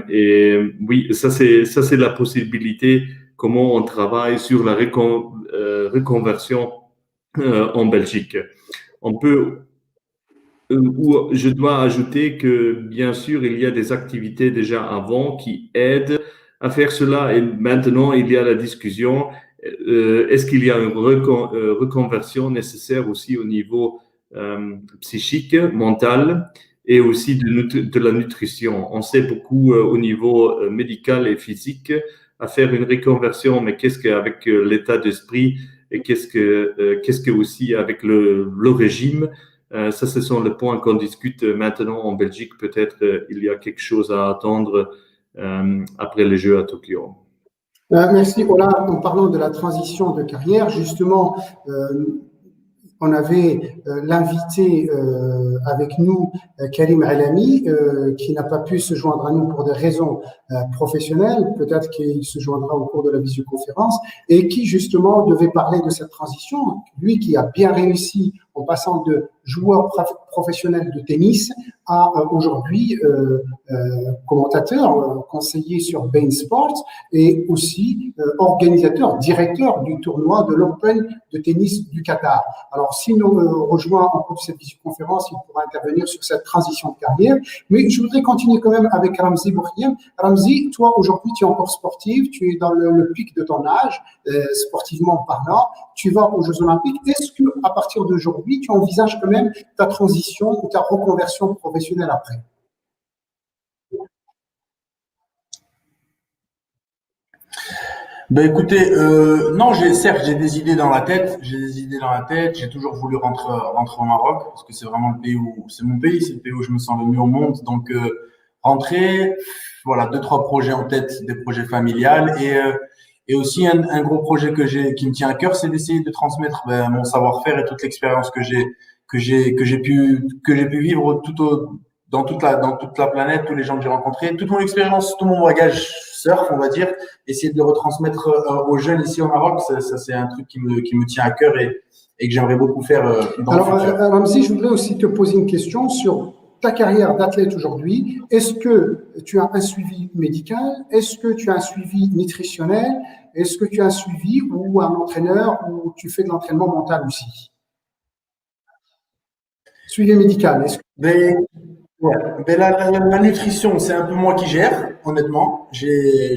Et oui, ça, c'est la possibilité, comment on travaille sur la reconversion en Belgique. On peut où je dois ajouter que, bien sûr, il y a des activités déjà avant qui aident à faire cela. Et maintenant, il y a la discussion. Est-ce qu'il y a une reconversion nécessaire aussi au niveau psychique, mental et aussi de la nutrition? On sait beaucoup au niveau médical et physique à faire une reconversion, mais qu'est-ce qu'avec l'état d'esprit et qu'est-ce que aussi avec le régime? Ça, ce sont les points qu'on discute maintenant en Belgique. Peut-être il y a quelque chose à attendre après les Jeux à Tokyo. Merci, Ola. En parlant de la transition de carrière, justement, on avait l'invité avec nous, Karim Alami, qui n'a pas pu se joindre à nous pour des raisons professionnelles. Peut-être qu'il se joindra au cours de la visioconférence et qui, justement, devait parler de cette transition. Lui qui a bien réussi en passant de joueur professionnel de tennis à aujourd'hui commentateur, conseiller sur Bein Sports et aussi organisateur, directeur du tournoi de l'Open de tennis du Qatar. Alors, s'il nous rejoint au cours de cette visioconférence, il pourra intervenir sur cette transition de carrière. Mais je voudrais continuer quand même avec Ramzi Bourkhiem. Ramzi, toi, aujourd'hui, tu es encore sportif, tu es dans le pic de ton âge, sportivement parlant, tu vas aux Jeux Olympiques. Est-ce que à partir d'aujourd'hui, tu envisages quand même ta transition ou ta reconversion professionnelle après? Ben écoutez, non, certes j'ai des idées dans la tête, j'ai toujours voulu rentrer au Maroc parce que c'est vraiment le pays où c'est mon pays, c'est le pays où je me sens le mieux au monde. Donc rentrer, voilà, deux trois projets en tête, des projets familiales et aussi un gros projet qui me tient à cœur, c'est d'essayer de transmettre mon savoir-faire et toute l'expérience que j'ai pu vivre dans toute la planète, tous les gens que j'ai rencontrés, toute mon expérience, tout mon bagage surf, on va dire, essayer de le retransmettre aux jeunes ici au Maroc, ça c'est un truc qui me tient à cœur et que j'aimerais beaucoup faire dans Alors, le futur. Ramzi, je voudrais aussi te poser une question sur ta carrière d'athlète aujourd'hui. Est-ce que tu as un suivi médical? Est-ce que tu as un suivi nutritionnel? Est-ce que tu as un suivi ou un entraîneur ou tu fais de l'entraînement mental aussi? Suivi médical. Mais, ouais. Mais la nutrition, c'est un peu moi qui gère, honnêtement. Je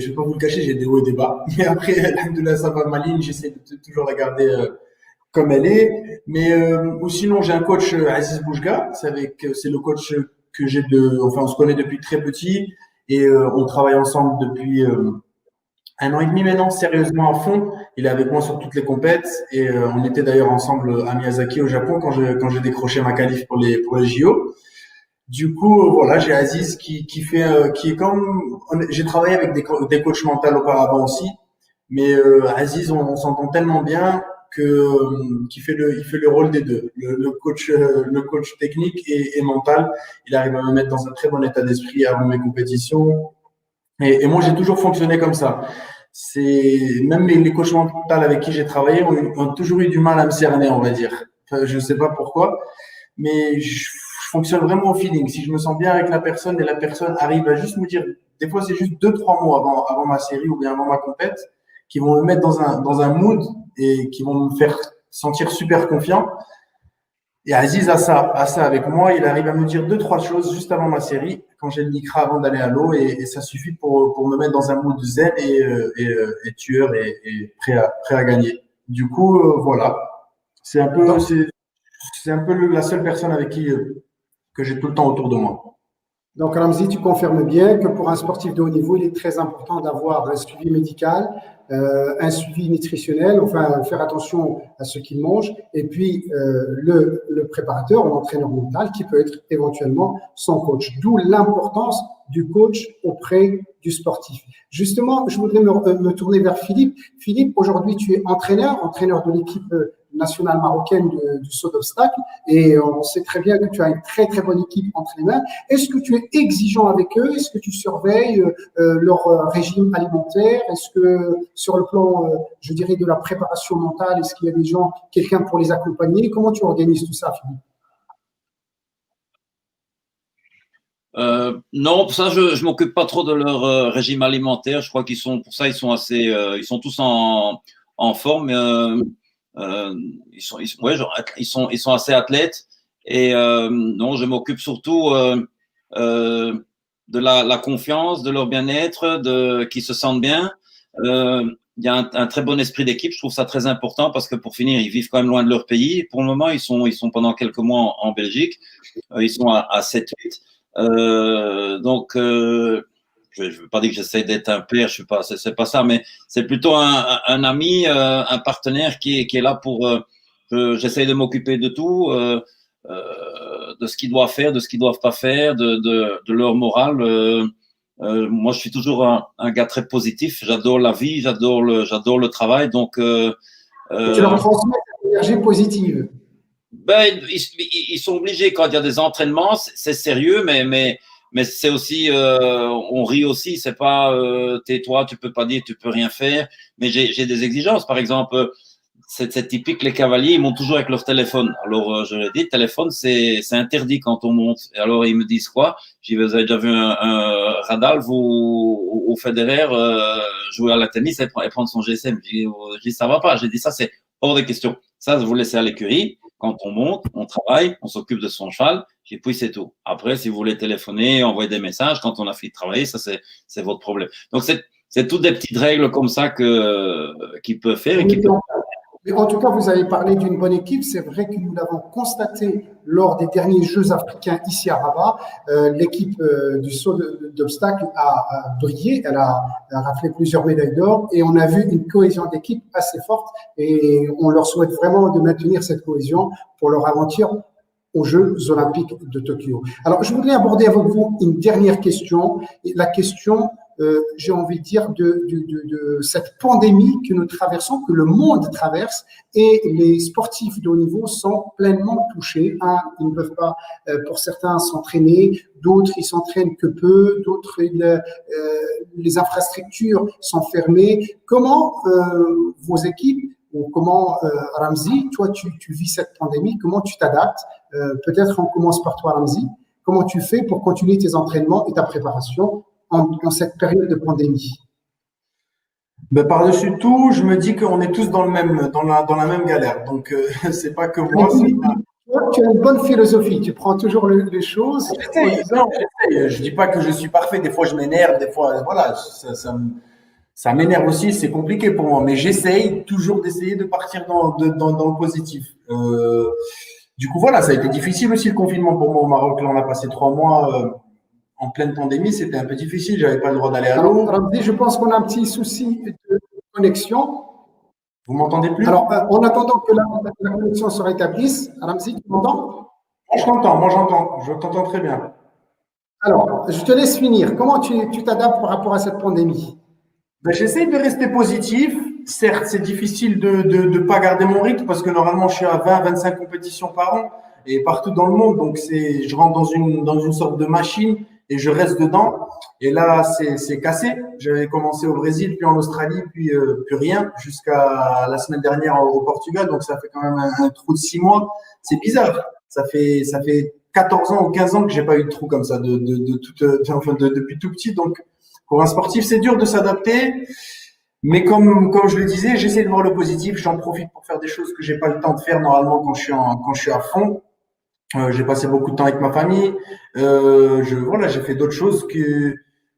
vais pas vous le cacher, j'ai des hauts et des bas. Mais après, alhamdoulilah, ça va ma ligne, j'essaie de toujours la garder comme elle est. Mais ou sinon, j'ai un coach Aziz Boujga, c'est le coach que enfin on se connaît depuis très petit et on travaille ensemble depuis un an et demi maintenant, sérieusement à fond. Il est avec moi sur toutes les compètes et on était d'ailleurs ensemble à Miyazaki au Japon quand j'ai décroché ma qualif pour les JO. Du coup, voilà, j'ai Aziz qui est comme j'ai travaillé avec des coachs mentaux auparavant aussi, mais Aziz on s'entend tellement bien que il fait le rôle des deux, le coach technique et mental. Il arrive à me mettre dans un très bon état d'esprit avant mes compétitions. Et moi, j'ai toujours fonctionné comme ça. Même les coachs mentaux avec qui j'ai travaillé ont toujours eu du mal à me cerner, on va dire. Enfin, je sais pas pourquoi, mais je fonctionne vraiment au feeling. Si je me sens bien avec la personne et la personne arrive à juste me dire, des fois c'est juste 2-3 mois avant ma série ou bien avant ma compète, qui vont me mettre dans un mood et qui vont me faire sentir super confiant. Et Aziz a ça avec moi. Il arrive à me dire 2-3 choses juste avant ma série, quand j'ai le micro avant d'aller à l'eau, et ça suffit pour me mettre dans un mood zen et tueur et prêt à gagner. Du coup, voilà. C'est un peu, c'est un peu la seule personne avec qui que j'ai tout le temps autour de moi. Donc, Ramzi, tu confirmes bien que pour un sportif de haut niveau, il est très important d'avoir un suivi médical, un suivi nutritionnel, enfin faire attention à ce qu'il mange, et puis le préparateur ou l'entraîneur mental qui peut être éventuellement son coach. D'où l'importance du coach auprès du sportif. Justement, je voudrais me tourner vers Philippe. Philippe, aujourd'hui, tu es entraîneur de l'équipe nationale marocaine du saut d'obstacle, et on sait très bien que tu as une très très bonne équipe entre les mains. Est-ce que tu es exigeant avec eux? Est-ce que tu surveilles leur régime alimentaire? Est-ce que sur le plan, je dirais, de la préparation mentale, est-ce qu'il y a des gens, quelqu'un pour les accompagner? Comment tu organises tout ça, Philippe? Non, pour ça, je m'occupe pas trop de leur régime alimentaire. Je crois qu'ils sont, pour ça, ils sont assez, ils sont tous en forme. Ils sont assez athlètes. Et non, je m'occupe surtout de la confiance, de leur bien-être, qu'ils se sentent bien. Il y a un très bon esprit d'équipe. Je trouve ça très important parce que pour finir, ils vivent quand même loin de leur pays. Pour le moment, ils sont pendant quelques mois en Belgique. Ils sont à 7-8. Donc, je ne veux pas dire que j'essaie d'être un père, je suis pas, c'est pas ça, mais c'est plutôt un ami, un partenaire qui est là pour. J'essaie de m'occuper de tout, de ce qu'ils doivent faire, de ce qu'ils doivent pas faire, de leur morale. Moi, je suis toujours un gars très positif. J'adore la vie, j'adore le travail. Donc, tu leur transmets cette énergie positive. Ben, ils sont obligés quand il y a des entraînements, c'est sérieux, mais c'est aussi, on rit aussi, c'est pas tais-toi, tu peux pas dire, tu peux rien faire. Mais j'ai des exigences, par exemple, c'est typique, les cavaliers, ils montent toujours avec leur téléphone. Alors je leur ai dit, le téléphone c'est interdit quand on monte. Et alors ils me disent quoi? J'ai dit, vous avez déjà vu un Radalf ou au Federer jouer à la tennis et prendre son GSM. J'ai dit, ça va pas. J'ai dit, ça c'est hors de question. Ça, vous laissez à l'écurie. Quand on monte, on travaille, on s'occupe de son cheval, et puis c'est tout. Après, si vous voulez téléphoner, envoyer des messages, quand on a fini de travailler, ça c'est votre problème. Donc c'est toutes des petites règles comme ça qu'ils peuvent faire et qui peuvent Mais en tout cas, vous avez parlé d'une bonne équipe. C'est vrai que nous l'avons constaté lors des derniers Jeux africains ici à Rabat. L'équipe du saut d'obstacles a brillé. Elle a raflé plusieurs médailles d'or et on a vu une cohésion d'équipe assez forte. Et on leur souhaite vraiment de maintenir cette cohésion pour leur aventure aux Jeux olympiques de Tokyo. Alors, je voudrais aborder avec vous une dernière question. La question, j'ai envie de dire, de cette pandémie que nous traversons, que le monde traverse, et les sportifs de haut niveau sont pleinement touchés. Ils ne peuvent pas, pour certains, s'entraîner, d'autres, ils s'entraînent que peu, d'autres, les infrastructures sont fermées. Comment vos équipes, ou comment, Ramzi, toi, tu vis cette pandémie, comment tu t'adaptes? Peut-être on commence par toi, Ramzi. Comment tu fais pour continuer tes entraînements et ta préparation en cette période de pandémie? Ben, par-dessus tout, je me dis qu'on est tous dans la même galère. Donc, c'est pas que moi. Toi, tu as une bonne philosophie. Tu prends toujours les choses. J'essaye. Je dis pas que je suis parfait. Des fois, je m'énerve. Des fois, voilà, ça m'énerve aussi. C'est compliqué pour moi. Mais j'essaye toujours d'essayer de partir dans le positif. Du coup, voilà, ça a été difficile aussi le confinement pour moi au Maroc. Là, on a passé 3 mois en pleine pandémie. C'était un peu difficile. J'avais pas le droit d'aller à l'eau. Ramzi, je pense qu'on a un petit souci de connexion. Vous m'entendez plus? Alors, en attendant que la connexion se rétablisse, Ramzi, tu m'entends? Moi, je t'entends. Je t'entends très bien. Alors, je te laisse finir. Comment tu t'adaptes par rapport à cette pandémie? Ben, j'essaie de rester positif. Certes, c'est difficile de pas garder mon rythme parce que normalement, je suis à 20-25 compétitions par an et partout dans le monde. Donc, je rentre dans une sorte de machine et je reste dedans. Et là, c'est cassé. J'avais commencé au Brésil, puis en Australie, puis rien jusqu'à la semaine dernière au Portugal. Donc, ça fait quand même un trou de 6 mois. C'est bizarre. Ça fait 14 ans ou 15 ans que j'ai pas eu de trou comme ça depuis tout petit. Donc, pour un sportif, c'est dur de s'adapter. Mais comme je le disais, j'essaie de voir le positif. J'en profite pour faire des choses que j'ai pas le temps de faire normalement quand je suis à fond. J'ai passé beaucoup de temps avec ma famille. J'ai fait d'autres choses que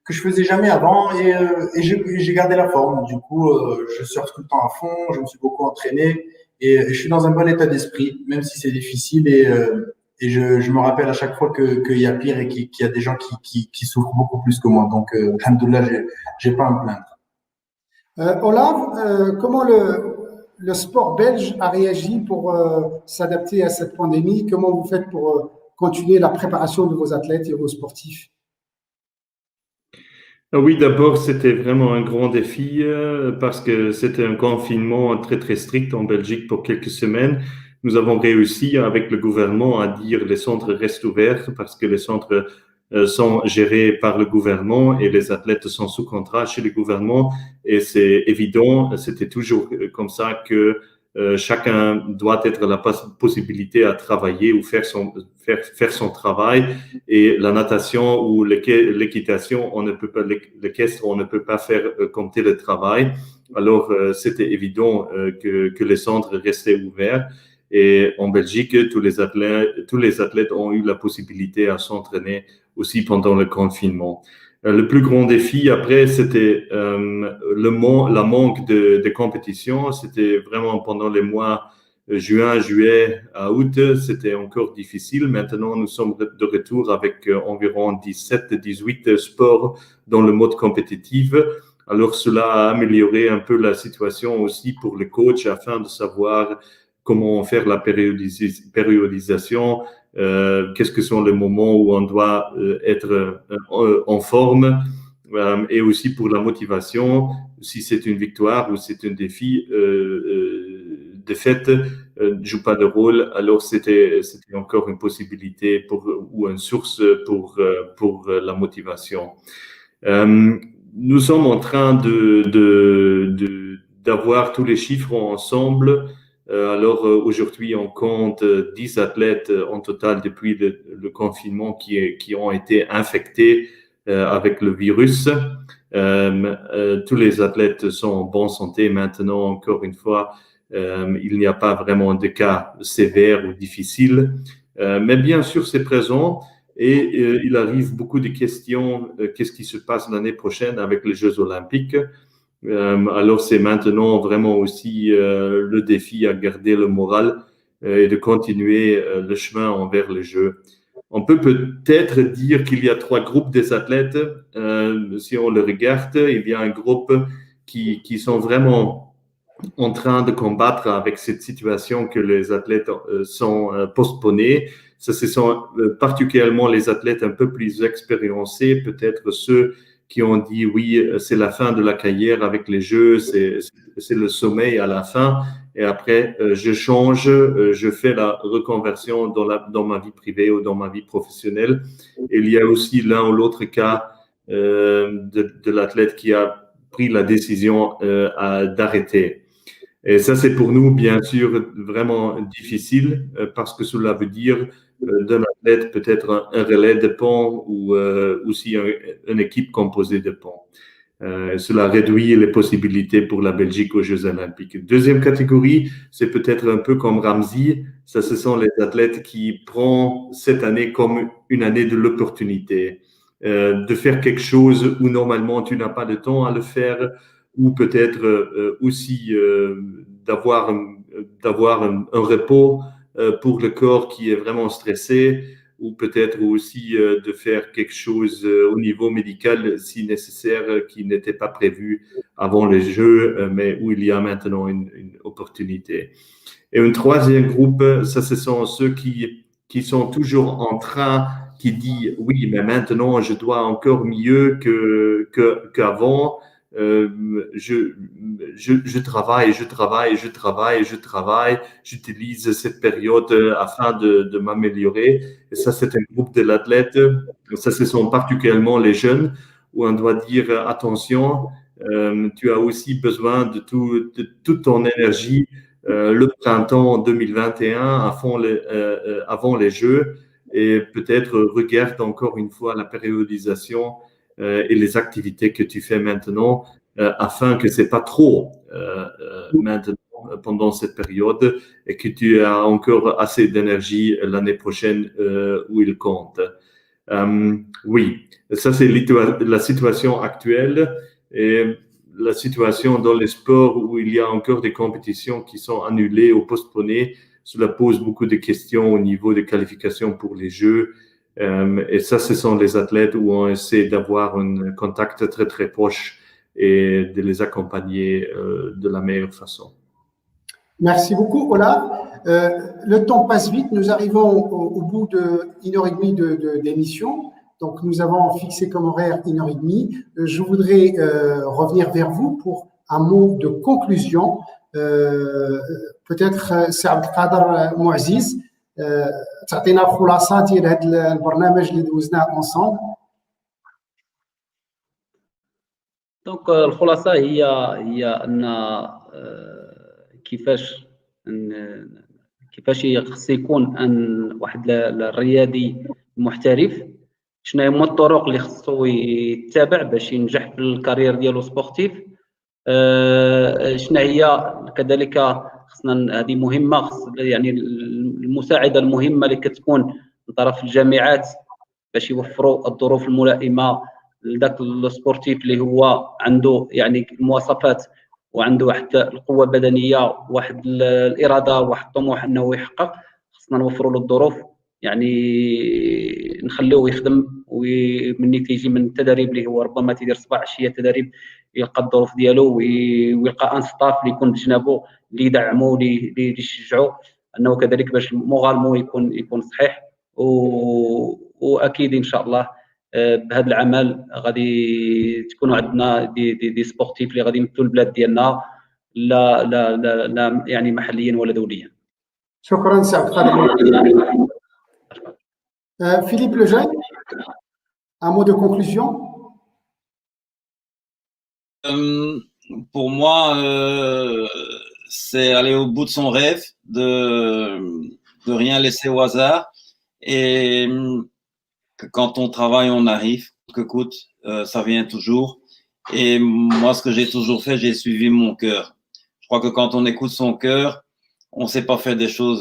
je faisais jamais avant et j'ai gardé la forme. Du coup, je surfe tout le temps à fond. Je me suis beaucoup entraîné et je suis dans un bon état d'esprit, même si c'est difficile et je me rappelle à chaque fois qu'il y a pire et qu'il y a des gens qui souffrent beaucoup plus que moi. Donc, alhamdoulilah, j'ai pas à me plaindre. Olaf, comment le sport belge a réagi pour s'adapter à cette pandémie? Comment vous faites pour continuer la préparation de vos athlètes et vos sportifs? Oui, d'abord, c'était vraiment un grand défi parce que c'était un confinement très, très strict en Belgique pour quelques semaines. Nous avons réussi avec le gouvernement à dire les centres restent ouverts parce que les centres sont gérés par le gouvernement et les athlètes sont sous contrat chez le gouvernement. Et c'est évident, c'était toujours comme ça que chacun doit être la possibilité à travailler ou faire son travail. Et la natation ou l'équitation, on ne peut pas, l'équestre, on ne peut pas faire comme télétravail. Alors, c'était évident que les centres restaient ouverts. Et en Belgique, tous les athlètes ont eu la possibilité à s'entraîner aussi pendant le confinement. Le plus grand défi après, c'était la manque de compétition. C'était vraiment pendant les mois juin, juillet à août, c'était encore difficile. Maintenant, nous sommes de retour avec environ 17-18 sports dans le mode compétitif. Alors, cela a amélioré un peu la situation aussi pour les coachs afin de savoir comment faire la périodisation, qu'est-ce que sont les moments où on doit être en forme, et aussi pour la motivation, si c'est une victoire ou c'est un défi, défaite ne joue pas de rôle. Alors c'était encore une possibilité ou une source pour la motivation. Nous sommes en train d'avoir tous les chiffres ensemble. Alors aujourd'hui, on compte 10 athlètes en total depuis le confinement qui ont été infectés avec le virus. Tous les athlètes sont en bonne santé maintenant. Encore une fois, il n'y a pas vraiment de cas sévères ou difficiles. Mais bien sûr, c'est présent. Et il arrive beaucoup de questions. Qu'est-ce qui se passe l'année prochaine avec les Jeux olympiques? Alors c'est maintenant vraiment aussi le défi à garder le moral et de continuer le chemin envers les Jeux. On peut peut-être dire qu'il y a 3 groupes des athlètes. Si on le regarde, il y a un groupe qui sont vraiment en train de combattre avec cette situation que les athlètes sont postponés. Ça, ce sont particulièrement les athlètes un peu plus expérimentés, peut-être ceux qui ont dit oui, c'est la fin de la carrière avec les Jeux, c'est le sommet à la fin. Et après, je change, je fais la reconversion dans ma vie privée ou dans ma vie professionnelle. Et il y a aussi l'un ou l'autre cas de l'athlète qui a pris la décision d'arrêter. Et ça, c'est pour nous, bien sûr, vraiment difficile parce que cela veut dire d'un athlète peut-être un relais de pont ou aussi une équipe composée de ponts. Cela réduit les possibilités pour la Belgique aux Jeux Olympiques. Deuxième catégorie, c'est peut-être un peu comme Ramzi. Ça, ce sont les athlètes qui prennent cette année comme une année de l'opportunité, de faire quelque chose où normalement tu n'as pas de temps à le faire, ou peut-être aussi d'avoir un repos pour le corps qui est vraiment stressé, ou peut-être aussi de faire quelque chose au niveau médical si nécessaire qui n'était pas prévu avant les Jeux, mais où il y a maintenant une opportunité. Et un troisième groupe, ça ce sont ceux qui sont toujours en train, qui disent oui, mais maintenant je dois encore mieux qu'avant. Je travaille, j'utilise cette période afin de m'améliorer. Et ça, c'est un groupe de l'athlète. Ça, ce sont particulièrement les jeunes où on doit dire attention, tu as aussi besoin de toute ton énergie le printemps 2021 avant les Jeux, et peut-être regarde encore une fois la périodisation et les activités que tu fais maintenant afin que c'est pas trop maintenant pendant cette période et que tu as encore assez d'énergie l'année prochaine où il compte. Oui, ça c'est la situation actuelle, et la situation dans les sports où il y a encore des compétitions qui sont annulées ou postponées. Cela pose beaucoup de questions au niveau des qualifications pour les Jeux. Et ça, ce sont les athlètes où on essaie d'avoir un contact très, très proche et de les accompagner de la meilleure façon. Merci beaucoup, Ola. Le temps passe vite. Nous arrivons au bout d'1 heure et demie d'émission. Donc, nous avons fixé comme horaire 1 heure et demie. Je voudrais revenir vers vous pour un mot de conclusion. Peut-être, Saad Qader Mouaziz, تعطينا الخلاصة ديال هذا البرنامج اللي دوزناه ensemble. دونك الخلاصة هي أن كيفاش خص يكون ان واحد الرياضي محترف، شنو هما الطرق اللي خصو يتبع باش ينجح في الكارير ديالو سبورتيف، شنو هي كذلك خصنا هذه مهمه، يعني المساعده المهمه اللي كتكون من طرف الجامعات باش يوفروا الظروف الملائمه لذاك السبورتيف اللي هو عنده يعني المواصفات وعنده واحد القوه البدنيه، واحد الاراده، واحد الطموح انه يحقق. خصنا نوفروا له الظروف، يعني نخليوه يخدم، ومني تيجي من التدريب اللي هو ربما تيدير صباح عشيه تدريب، يلقى الظروف ديالو ويلقى ان ستاف اللي يكون بجنابو اللي يدعمو اللي يشجعو انه كذلك باش المغالمو يكون صحيح. واكيد ان شاء الله بهذا العمل غادي تكونوا عندنا دي سبورتيف اللي غادي يمثلوا البلاد ديالنا، لا يعني محليا ولا دوليا. شكرا سعد قادر. Philippe Lejeune, un mot de conclusion. Pour moi, c'est aller au bout de son rêve, de rien laisser au hasard, et que quand on travaille, on arrive, que coûte, ça vient toujours. Et moi, ce que j'ai toujours fait, j'ai suivi mon cœur. Je crois que quand on écoute son cœur, on ne sait pas faire des choses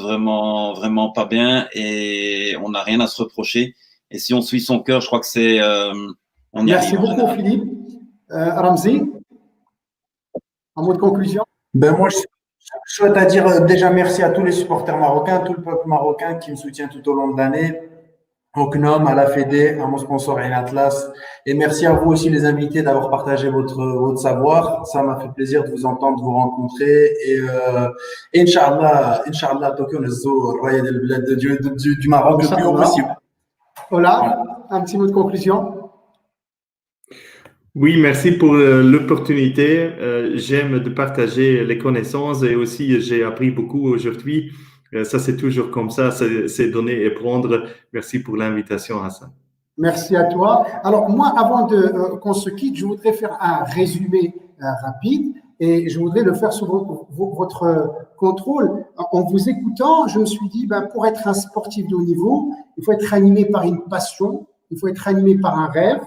vraiment pas bien, et on n'a rien à se reprocher. Et si on suit son cœur, je crois que c'est on y Merci arrive. beaucoup, Philippe. Ramzi. Un mot de conclusion? Ben moi, je souhaite à dire déjà merci à tous les supporters marocains, tout le peuple marocain qui me soutient tout au long de l'année, au CNOM, à la Fédé, à mon sponsor Ain Atlas. Et merci à vous aussi les invités d'avoir partagé votre savoir. Ça m'a fait plaisir de vous entendre, de vous rencontrer. Et Inch'Allah, Tokyo, du Maroc le plus haut possible. Olaf, un petit mot de conclusion? Oui, merci pour l'opportunité. J'aime de partager les connaissances et aussi j'ai appris beaucoup aujourd'hui. Ça, c'est toujours comme ça, c'est donner et prendre. Merci pour l'invitation, Hassan. Merci à toi. Alors moi, avant qu'on se quitte, je voudrais faire un résumé rapide et je voudrais le faire sous votre contrôle. En vous écoutant, je me suis dit, pour être un sportif de haut niveau, il faut être animé par une passion, il faut être animé par un rêve,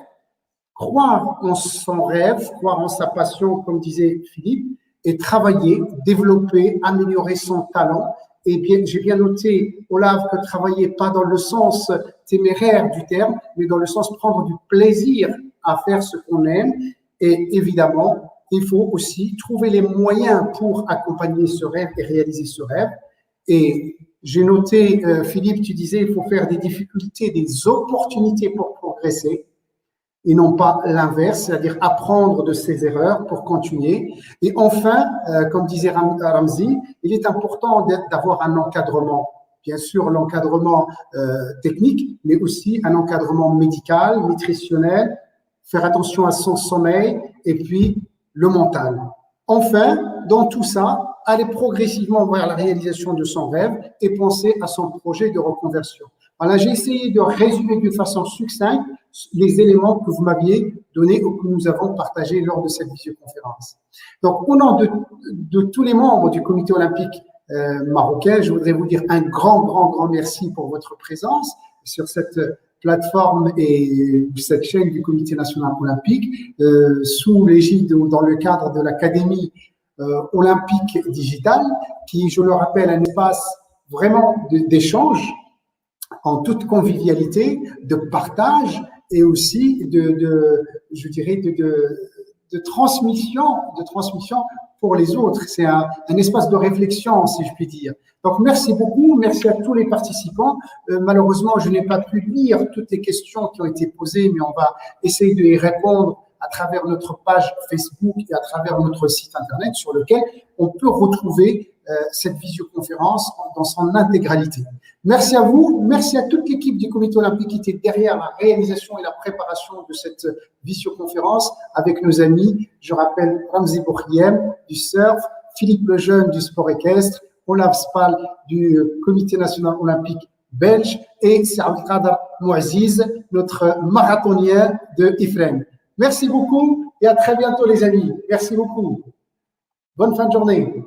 croire en son rêve, croire en sa passion, comme disait Philippe, et travailler, développer, améliorer son talent. Et bien, j'ai bien noté, Olaf, que travailler pas dans le sens téméraire du terme, mais dans le sens prendre du plaisir à faire ce qu'on aime. Et évidemment, il faut aussi trouver les moyens pour accompagner ce rêve et réaliser ce rêve. Et j'ai noté, Philippe, tu disais, il faut faire des difficultés, des opportunités pour progresser, et non pas l'inverse, c'est-à-dire apprendre de ses erreurs pour continuer. Et enfin, comme disait Ramzi, il est important d'avoir un encadrement, bien sûr l'encadrement technique, mais aussi un encadrement médical, nutritionnel, faire attention à son sommeil et puis le mental. Enfin, dans tout ça, aller progressivement vers la réalisation de son rêve et penser à son projet de reconversion. Voilà, j'ai essayé de résumer d'une façon succincte les éléments que vous m'aviez donnés ou que nous avons partagés lors de cette visioconférence. Donc, au nom de tous les membres du comité olympique marocain, je voudrais vous dire un grand merci pour votre présence sur cette plateforme et cette chaîne du comité national olympique, sous l'égide ou dans le cadre de l'académie olympique digitale, qui, je le rappelle, est un espace vraiment d'échange en toute convivialité, de partage et aussi je dirais de transmission pour les autres. C'est un espace de réflexion, si je puis dire. Donc, merci beaucoup. Merci à tous les participants. Malheureusement, je n'ai pas pu lire toutes les questions qui ont été posées, mais on va essayer de y répondre à travers notre page Facebook et à travers notre site Internet sur lequel on peut retrouver cette visioconférence dans son intégralité. Merci à vous, merci à toute l'équipe du comité olympique qui était derrière la réalisation et la préparation de cette visioconférence avec nos amis, je rappelle Ramzi Bourriem du surf, Philippe Lejeune du sport équestre, Olaf Spal du comité national olympique belge et Saad Khadr Mouaziz, notre marathonien de Ifrane. Merci beaucoup et à très bientôt les amis. Merci beaucoup. Bonne fin de journée.